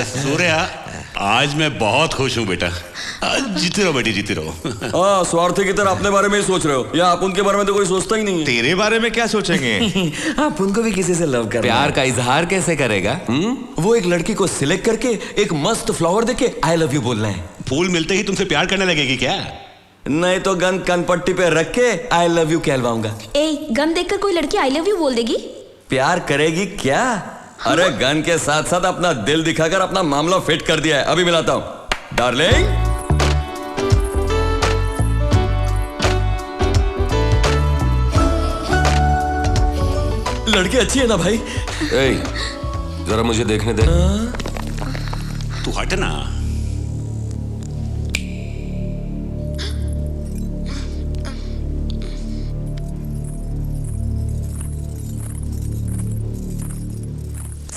सूर्या, आज मैं बहुत खुश हूं बेटा। आज जीते रहो बेटी, जीते रहो। हाँ, स्वार्थी की तरह अपने बारे में ही सोच रहे हो, या आप उनके बारे में तो कोई सोचता ही नहीं है। तेरे बारे में क्या सोचेंगे? आप उनको भी किसी से लव कर प्यार का इजहार कैसे करेगा? वो एक लड़की को सिलेक्ट करके एक मस्त फ्लावर देके आई लव यू बोलना है। फूल मिलते ही तुमसे प्यार करने लगेगी क्या? नहीं तो गन कनपट्टी पे रख के आई लव यू कहलवाऊंगा। ए, गन देखकर कोई लड़की आई लव यू बोल देगी? प्यार करेगी क्या? अरे गन के साथ साथ अपना दिल दिखाकर अपना मामला फिट कर दिया है। अभी मिलाता हूं डार्लिंग। लड़की अच्छी है ना भाई? जरा मुझे देखने दे। तू हट ना।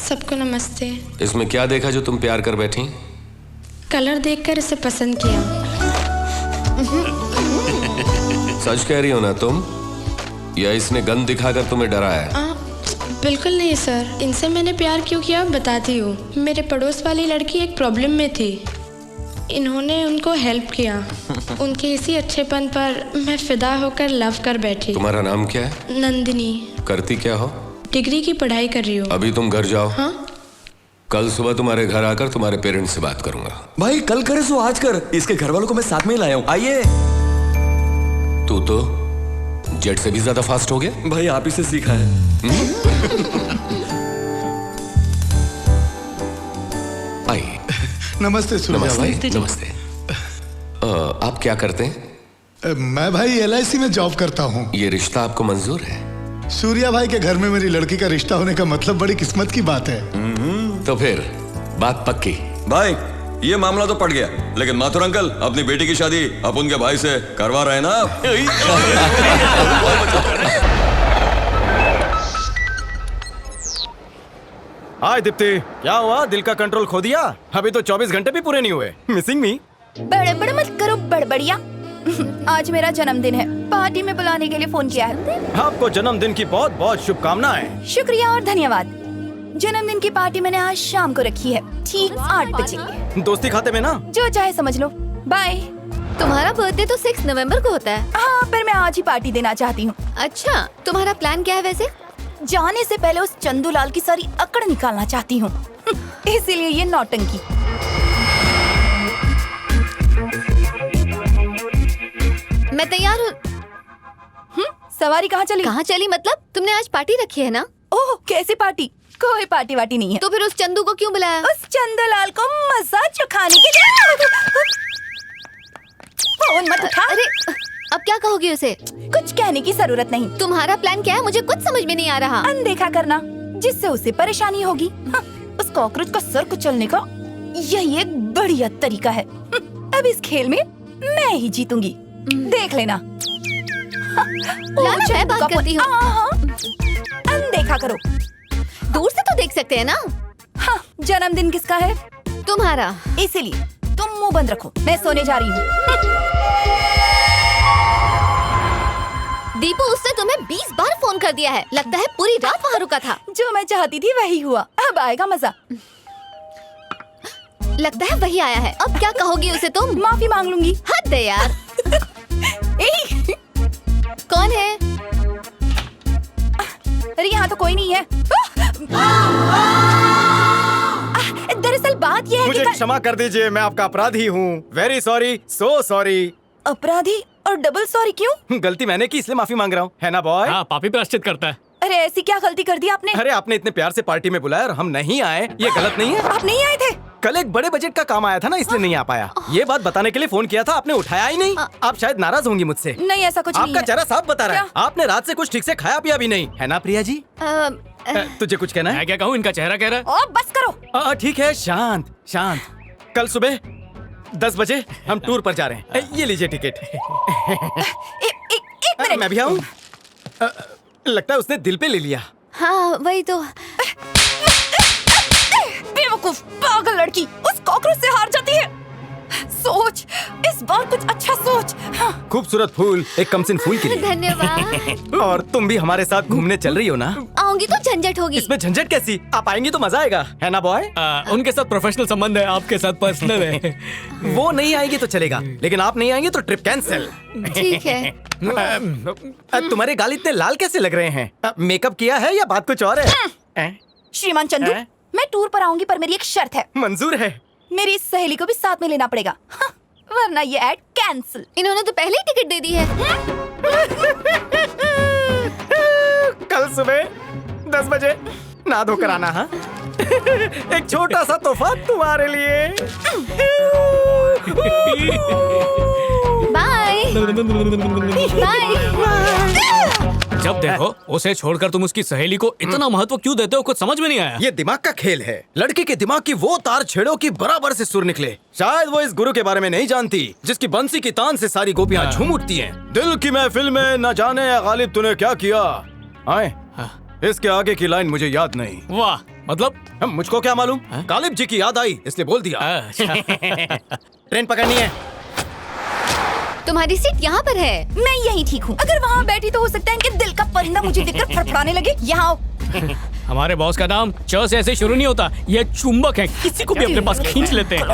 सबको नमस्ते। इसमें क्या देखा जो तुम प्यार कर बैठी? कलर देखकर इसे पसंद किया। सच कह रही हो ना तुम, या इसने गन दिखाकर तुम्हें डराया? बिल्कुल नहीं सर, इनसे मैंने प्यार क्यों किया बताती हूँ। मेरे पड़ोस वाली लड़की एक प्रॉब्लम में थी, इन्होंने उनको हेल्प किया। उनके इसी अच्छेपन पर मैं फिदा होकर लव कर बैठी। तुम्हारा नाम क्या है? नंदिनी। करती क्या हो? डिग्री की पढ़ाई कर रही हूँ। अभी तुम घर जाओ। हाँ? कल सुबह तुम्हारे घर आकर तुम्हारे पेरेंट्स से बात करूंगा। भाई कल करे सो आज कर, इसके घर वालों को मैं साथ में ही लाया हूँ। आइए। तू तो जेट से भी ज्यादा फास्ट हो गया। भाई आप ही से सीखा है। आइए। नमस्ते सूर्या भाई। नमस्ते। आप क्या करते हैं? मैं भाई LIC में जॉब करता हूँ। ये रिश्ता आपको मंजूर है? सूर्या भाई के घर में मेरी लड़की का रिश्ता होने का मतलब बड़ी किस्मत की बात है। तो फिर बात पक्की। भाई ये मामला तो पड़ गया, लेकिन माथुर अंकल अपनी बेटी की शादी आप उनके भाई से करवा रहे हैं ना? हाय दीप्ति, क्या हुआ? दिल का कंट्रोल खो दिया? अभी तो 24 घंटे भी पूरे नहीं हुए। मिसिंग मी? बड़बड़ मत करो बड़बड़िया। आज मेरा जन्मदिन है, पार्टी में बुलाने के लिए फोन किया है। आपको जन्मदिन की बहुत बहुत शुभकामनाएं। शुक्रिया और धन्यवाद। जन्मदिन की पार्टी मैंने आज शाम को रखी है, ठीक 8 बजे। दोस्ती खाते में ना? जो चाहे समझ लो। बाय। तुम्हारा बर्थडे तो 6 नवंबर को होता है। हाँ, पर मैं आज ही पार्टी देना चाहती हूँ। अच्छा, तुम्हारा प्लान क्या है वैसे? जाने से पहले उस चंदूलाल की सारी अकड़ निकालना चाहती हूँ। इसीलिए ये नौटंकी। मैं तैयार हूँ। सवारी कहाँ चली? कहाँ चली मतलब? तुमने आज पार्टी रखी है ना? ओह, कैसी पार्टी? कोई पार्टी वाटी नहीं है। तो फिर उस चंदू को क्यों बुलाया? उस चंदूलाल को मजा चखाने के लिए। फोन मत उठा। अरे अब क्या कहोगी उसे? कुछ कहने की जरूरत नहीं। तुम्हारा प्लान क्या है? मुझे कुछ समझ में नहीं आ रहा। अनदेखा करना, जिससे उसे परेशानी होगी। उस कॉकरोच का सर कुचलने का यही एक बढ़िया तरीका है। अब इस खेल में मैं ही जीतूंगी, देख लेना। लाना मैं बात करती हूँ। अनदेखा करो। दूर से तो देख सकते हैं ना। हाँ, जन्मदिन किसका है? तुम्हारा। इसीलिए तुम मुंह बंद रखो, मैं सोने जा रही हूँ। दीपू, उसने तुम्हें 20 बार फोन कर दिया है। लगता है पूरी रात वहाँ रुका था। जो मैं चाहती थी वही हुआ, अब आएगा मजा। लगता है वही आया है। अब क्या कहोगी उसे तुम? माफी मांग लूंगी। हद है यार। कौन है? अरे यहाँ तो कोई नहीं है। दरअसल बात यह है मुझे कि क्षमा कर दीजिए, मैं आपका अपराधी हूँ। Very sorry, so sorry. अपराधी और डबल सॉरी क्यों? गलती मैंने की, इसलिए माफी मांग रहा हूँ, है ना बॉय? हाँ, पापी प्रायश्चित करता है। अरे ऐसी क्या गलती कर दी आपने? अरे आपने इतने प्यार से पार्टी में बुलाया और हम नहीं आए, ये गलत नहीं है? आप नहीं आए थे? कल एक बड़े बजट का काम आया था ना, इसलिए नहीं आ पाया। ये बात बताने के लिए फोन किया था, आपने उठाया ही नहीं। आप शायद नाराज होंगी मुझसे। नहीं, ऐसा कुछ नहीं आपका है। चेहरा साफ बता रहा है, आपने रात से कुछ ठीक से खाया पिया भी नहीं, है ना प्रिया जी? तुझे कुछ कहना है? मैं क्या कहूँ, इनका चेहरा कह रहा है। ओ, बस करो। ठीक है, शांत शांत। कल सुबह 10 बजे हम टूर पर जा रहे हैं। ये लीजिए टिकट। एक मिनट। मैं भी आऊँ? लगता है उसने दिल पे ले लिया। हाँ वही तो। बेवकूफ पागल लड़की, उस कॉकरोच से हार जाती है। सोच, इस बार कुछ अच्छा सोच। हाँ। खूबसूरत फूल एक कमसिन फूल के लिए। धन्यवाद। और तुम भी हमारे साथ घूमने चल रही हो ना? आऊंगी तो झंझट होगी। इसमें झंझट कैसी? आप आएंगी तो मजा आएगा, है ना बॉय? उनके साथ प्रोफेशनल संबंध है, आपके साथ पर्सनल है। वो नहीं आएगी तो चलेगा, लेकिन आप नहीं आएंगे तो ट्रिप कैंसिल। ठीक है। तुम्हारे गाल इतने लाल कैसे लग रहे हैं? मेकअप किया है या बात कुछ और है? श्रीमान चंदू, मैं टूर पर आऊंगी पर मेरी एक शर्त है। मंजूर है। मेरी इस सहेली को भी साथ में लेना पड़ेगा, हाँ, वरना ये ऐड कैंसिल। इन्होंने तो पहले ही टिकट दे दी है। कल सुबह 10 बजे ना धोकर आना। हाँ, एक छोटा सा तोहफा तुम्हारे लिए। Bye bye. जब देखो उसे छोड़कर तुम उसकी सहेली को इतना महत्व क्यों देते हो, कुछ समझ में नहीं आया। ये दिमाग का खेल है। लड़की के दिमाग की वो तार छेड़ो कि बराबर से सुर निकले। शायद वो इस गुरु के बारे में नहीं जानती जिसकी बंसी की तान से सारी गोपियां झूम उठती हैं। दिल की महफिल में न जाने या गालिब तूने क्या किया। आए, इसके आगे की लाइन मुझे याद नहीं। वाह, मतलब मुझको क्या मालूम, गालिब जी की याद आई इसलिए बोल दिया। ट्रेन पकड़नी है। तुम्हारी सीट यहाँ पर है। मैं यही ठीक हूँ। अगर वहाँ बैठी तो हो सकता है कि दिल का परिंदा मुझे देखकर फड़फड़ाने लगे। यहाँ आओ। हमारे बॉस का नाम च से ऐसे शुरू नहीं होता, ये चुंबक है, किसी को भी अपने पास खींच लेते हैं।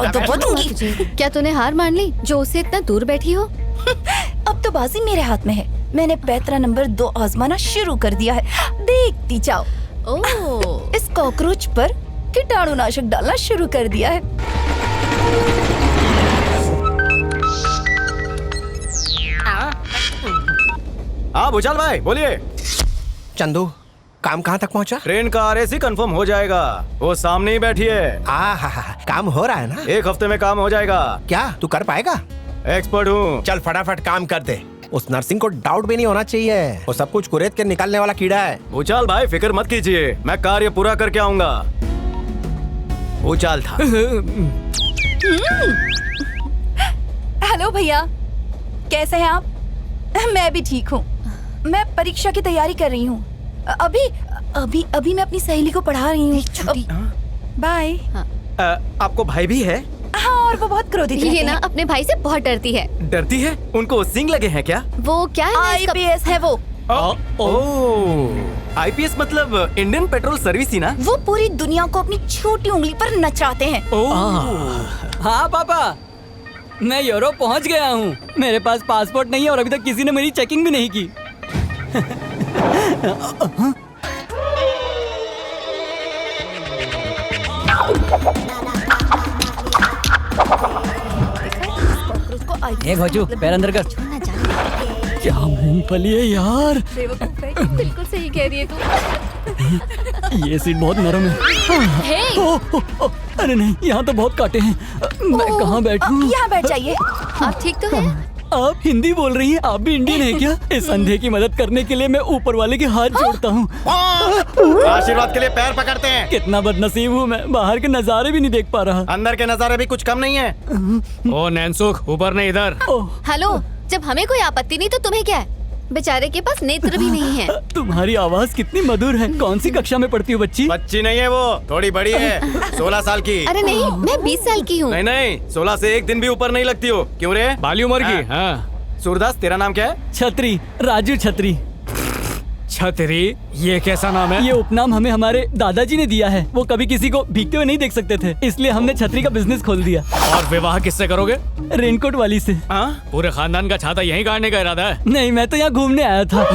क्या तूने हार मान ली जो उससे इतना दूर बैठी हो? अब तो बाजी मेरे हाथ में है। मैंने पैतरा नंबर 2 आजमाना शुरू कर दिया है। देखती जाओ। इस कॉकरोच पर कीटाणुनाशक डालना शुरू कर दिया है। हाँ भूचाल भाई बोलिए। चंदू, काम कहाँ तक पहुँचा? ट्रेन का RAC कंफर्म हो जाएगा, वो सामने ही बैठी है। काम हो रहा है ना? 1 हफ्ते में काम हो जाएगा। क्या तू कर पाएगा? एक्सपर्ट हूँ। चल फटाफट काम कर दे। उस नर्सिंग को डाउट भी नहीं होना चाहिए, वो सब कुछ कुरेद के निकालने वाला कीड़ा है। भूचाल भाई फिक्र मत कीजिए, मैं कार्य पूरा करके आऊंगा। भूचाल था। हेलो भैया, कैसे हैं आप? मैं भी ठीक हूँ। मैं परीक्षा की तैयारी कर रही हूँ। अभी मैं अपनी सहेली को पढ़ा रही हूँ। बाय। आपको भाई भी है? हाँ, और वो बहुत क्रोधित ये ना अपने भाई से बहुत डरती है। डरती है? उनको सिंग लगे हैं क्या? वो क्या है? IPS है वो। IPS मतलब इंडियन पेट्रोल सर्विस ही ना? वो पूरी दुनिया को अपनी छोटी उंगली पर नचाते हैं। हाँ पापा, मैं यूरोप पहुंच गया हूँ। मेरे पास पासपोर्ट नहीं है और अभी तक किसी ने मेरी चेकिंग भी नहीं की। भोजू, पैर अंदर कर। क्या मूंगफली है यार। बिल्कुल सही कह रही है तू। ये सीट बहुत नरम है। अरे नहीं, यहाँ तो बहुत कांटे हैं। मैं कहाँ बैठूं? यहाँ बैठ जाइए। आप ठीक तो हैं? आप हिंदी बोल रही हैं? आप भी इंडियन हैं क्या? इस अंधे की मदद करने के लिए मैं ऊपर वाले के हाथ जोड़ता हूँ। आशीर्वाद के लिए पैर पकड़ते हैं। कितना बदनसीब हूँ मैं, बाहर के नजारे भी नहीं देख पा रहा। अंदर के नजारे भी कुछ कम नहीं है। ओ नैनसुख, ऊपर नहीं इधर। हेलो, जब हमें कोई आपत्ति नहीं तो तुम्हें क्या है? बेचारे के पास नेत्र भी नहीं है। तुम्हारी आवाज कितनी मधुर है। कौन सी कक्षा में पढ़ती हो बच्ची? बच्ची नहीं है वो, थोड़ी बड़ी है। 16 साल की। अरे नहीं, मैं 20 साल की हूँ। नहीं, 16 से एक दिन भी ऊपर नहीं लगती हो। क्यों रे? बाली उम्र की। हाँ। सूरदास, तेरा नाम क्या है? छतरी, राजू छतरी। छतरी, ये कैसा नाम है? ये उपनाम हमें हमारे दादाजी ने दिया है। वो कभी किसी को भीगते हुए नहीं देख सकते थे, इसलिए हमने छतरी का बिजनेस खोल दिया। और विवाह किससे करोगे? रेनकोट वाली से। पूरे खानदान का छाता यहीं काटने का इरादा है? नहीं, मैं तो यहाँ घूमने आया था।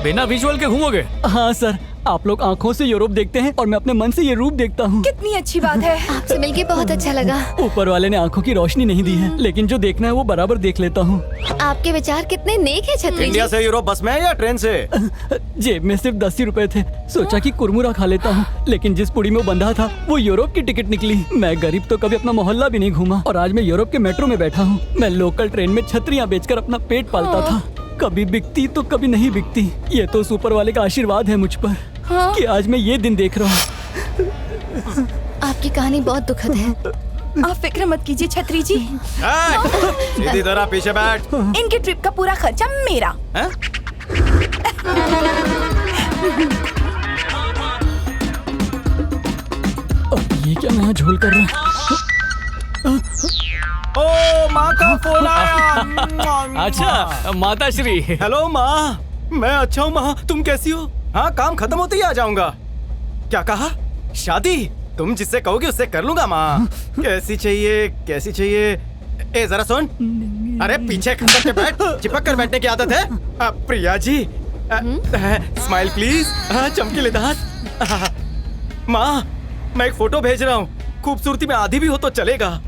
बिना विजुअल के घूमोगे? हाँ सर, आप लोग आँखों से यूरोप देखते हैं और मैं अपने मन से ये रूप देखता हूँ। कितनी अच्छी बात है। आपसे मिलके बहुत अच्छा लगा। ऊपर वाले ने आँखों की रोशनी नहीं दी है, लेकिन जो देखना है वो बराबर देख लेता हूँ। आपके विचार कितने नेक है छतरी। इंडिया से यूरोप बस में या ट्रेन से? जेब में सिर्फ 10 ही रुपए थे। सोचा कि कुरमुरा खा लेता हूँ, लेकिन जिस पुड़ी में वो बंधा था वो यूरोप की टिकट निकली। मैं गरीब तो कभी अपना मोहल्ला भी नहीं घूमा और आज मैं यूरोप के मेट्रो में बैठा हूँ। मैं लोकल ट्रेन में छतरियाँ बेचकर अपना पेट पालता था। कभी बिकती तो कभी नहीं बिकती। ये तो ऊपर वाले का आशीर्वाद है मुझ पर कि आज मैं ये दिन देख रहा हूँ। आपकी कहानी बहुत दुखद है। आप फिक्र मत कीजिए छतरी जी। सीधी तरह पीछे बैठ। इनकी ट्रिप का पूरा खर्चा मेरा। ये क्या नया झोल कर रहा है? ओ माँ का फोन आया। अच्छा माता श्री। हेलो माँ, मैं अच्छा हूँ माँ, तुम कैसी हो? हाँ, काम खत्म होते ही आ जाऊंगा। क्या कहा? शादी? तुम जिससे कहोगे उससे कर लूंगा माँ। कैसी चाहिए, कैसी चाहिए? ए जरा सुन। अरे पीछे खसक के बैठ, चिपक कर बैठने की आदत है। Priya ji, smile please. चमकीले दांत। माँ, मैं एक फोटो भेज रहा हूँ, खूबसूरती में आधी भी हो तो चलेगा।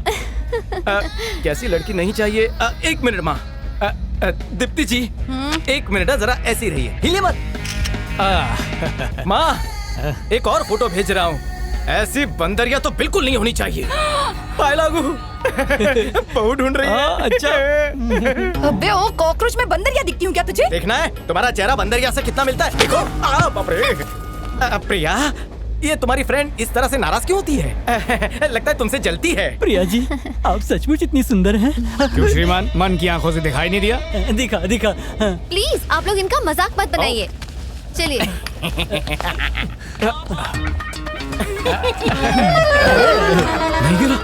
कैसी लड़की नहीं चाहिए? एक मिनट माँ। दीप्ति जी, एक मिनट जरा ऐसी रहिए, हिले मत। माँ, एक और फोटो भेज रहा हूँ, ऐसी बंदरिया तो बिल्कुल नहीं होनी चाहिए। पाए लागू। बहू ढूंढ रही है। अच्छा। अबे ओ कॉकरोच में बंदरिया दिखती हूँ क्या तुझे? देखना है तुम्हारा चेहरा बंदरिया से कितना मिलता है, देखो। बाप रे। प्रिया, ये तुम्हारी फ्रेंड इस तरह से नाराज क्यों होती है? लगता है तुमसे जलती है। प्रिया जी, आप सचमुच इतनी सुंदर हैं। क्यों श्रीमान, मन की आंखों से दिखाई नहीं दिया? दिखा दिखा। प्लीज आप लोग इनका मजाक मत बनाइए। चलिए। नहीं गिरा।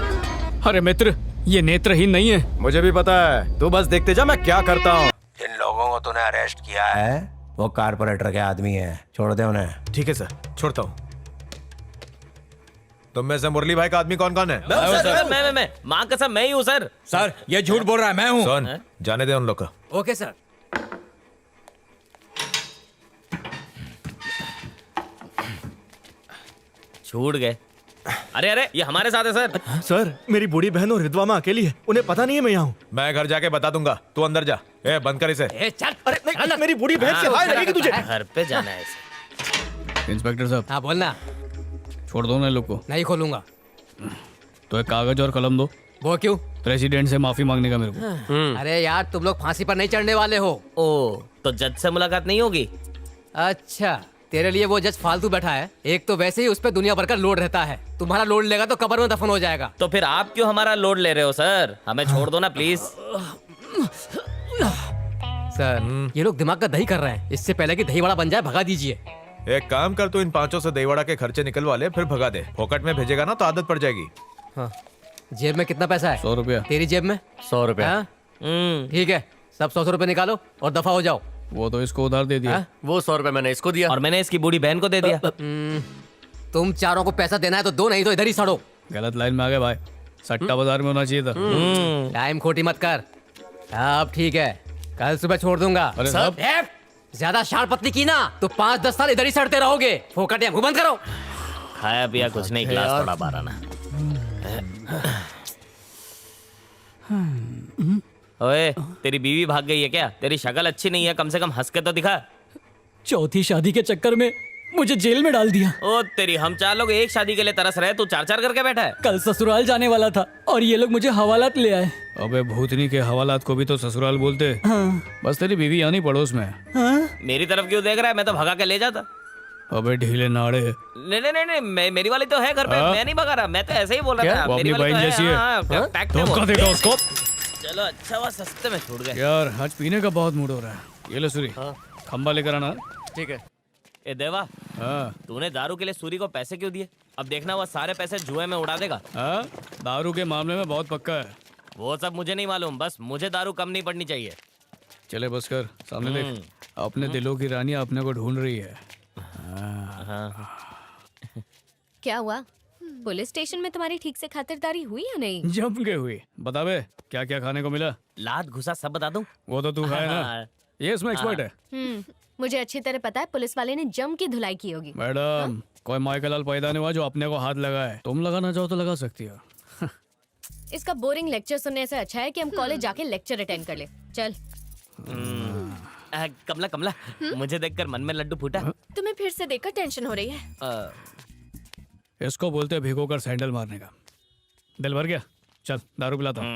अरे मित्र, ये नेत्रहीन नहीं है। मुझे भी पता है, तू बस देखते जा मैं क्या करता हूँ। जिन लोगों को तूने अरेस्ट किया है वो कारपोरेटर के आदमी है, छोड़ दे उन्हें। ठीक है सर, छोड़ता हूँ। तुम में से मुरली भाई का आदमी कौन कौन है? मैं माँ कसम मैं ही हूँ सर। सर ये झूठ बोल रहा है, मैं हूँ। सुन, जाने दे उन लोग का। Okay sir. छूट गए। अरे अरे, ये हमारे साथ है सर। सर मेरी बूढ़ी बहन और विधवा माँ अकेली है, उन्हें पता नहीं है मैं यहाँ हूँ। मैं घर जाके बता दूंगा, तू अंदर जा। ए बंद कर इसे। चल। अरे नहीं, मेरी बूढ़ी बहन से हाय लगेगी तुझे। घर पे जाना है इसे। इंस्पेक्टर साहब। हाँ बोलना। छोड़ दो ना लोग को। नहीं खोलूंगा। तो एक कागज और कलम दो। वो क्यों? प्रेसिडेंट से माफी मांगने का मेरे को। अरे यार तुम लोग फांसी पर नहीं चढ़ने वाले हो। ओ, तो जज से मुलाकात नहीं होगी? अच्छा, तेरे लिए वो जज फालतू बैठा है। एक तो वैसे ही उस पर दुनिया भर का लोड रहता है, तुम्हारा लोड लेगा तो कब्र में दफन हो जाएगा। तो फिर आप क्यों हमारा लोड ले रहे हो सर? हमें छोड़ दो ना प्लीज। सर ये लोग दिमाग का दही कर रहे हैं, इससे पहले कि दही वड़ा बन जाए भगा दीजिए। एक काम कर, तू इन 500 से दहीवड़ा के खर्चे निकलवा ले, फिर भगा दे। फोकट में भेजेगा ना तो आदत पड़ जाएगी। हाँ। जेब में कितना पैसा है? 100 रुपया। तेरी जेब में? 100 रुपया। ठीक है, सब 100 रुपए निकालो और दफा हो जाओ। वो तो इसको उधार दे दिया। वो 100 रुपए मैंने इसको दिया और मैंने इसकी बूढ़ी बहन को दे दिया। तुम चारों को पैसा देना है तो दो, नहीं तो इधर ही सड़ो। गलत लाइन में आ गए भाई, सट्टा बाजार में होना चाहिए था। टाइम खोटी मत कर। अब ठीक है, कल सुबह छोड़ दूंगा। अरे साहब, ज्यादा शान पतली की ना तो 5-10 साल इधर ही सड़ते रहोगे। फोकट या मुंह बंद करो। खाया पिया कुछ नहीं, क्लास थोड़ा बारह ना। ओए, तेरी बीवी भाग गई है क्या? तेरी शक्ल अच्छी नहीं है, कम से कम हंस के तो दिखा। चौथी शादी के चक्कर में मुझे जेल में डाल दिया। ओ तेरी, हम 4 लोग एक शादी के लिए तरस रहे, तू 4-4 करके बैठा है। कल ससुराल जाने वाला था और ये लोग मुझे हवालात ले आए। अबे भूतनी के हवालात को भी तो ससुराल बोलते। हाँ। बस तेरी बीवी यानी पड़ोस में। हाँ? मेरी तरफ क्यों देख रहा है? मैं तो भगा के ले जाता। अबे ढीले नाड़े। नहीं, मेरी वाली तो है घर पे। मैं नहीं भगा रहा, मैं तो ऐसे ही बोल रहा था। वो अपनी बहन जैसी है। धोखा देगा उसको। चलो अच्छा हुआ सस्ते में छूट गए। यार आज पीने का बहुत मूड हो रहा है। ये लो सूरी, खंबा लेकर आना। ठीक है। ए देवा, तूने दारू के लिए सूरी को पैसे क्यों दिए? अब देखना वो सारे पैसे जुए में उड़ा देगा। दारू के मामले में बहुत पक्का है। वो सब मुझे नहीं मालूम, बस मुझे दारू कम नहीं पड़नी चाहिए। चले बस कर, सामने देख। अपने दिलों की रानी अपने को ढूंढ रही है। क्या हुआ? पुलिस स्टेशन में तुम्हारी ठीक से खातिरदारी हुई या नहीं? जम के हुई। बता बे, क्या क्या खाने को मिला? लात घुसा सब बता दूं? वो तो तू खाए ना, ये इसमें एक्सपर्ट है। मुझे अच्छी तरह पता है पुलिस वाले ने जम की धुलाई की होगी। मैडम, कोई माइकल लाल पैदा नहीं हुआ जो अपने को हाथ लगाए। तुम लगाना चाहो तो लगा सकती हो। इसका बोरिंग लेक्चर सुनने से अच्छा है कि हम कॉलेज जाके लेक्चर अटेंड कर ले। चल। कमला कमला, मुझे देखकर मन में लड्डू फूटा। तुम्हें फिर से देखकर टेंशन हो रही है। इसको बोलते भिगो कर सैंडल मारने का। दिल भर गया? चल दारू पिलाता हूं।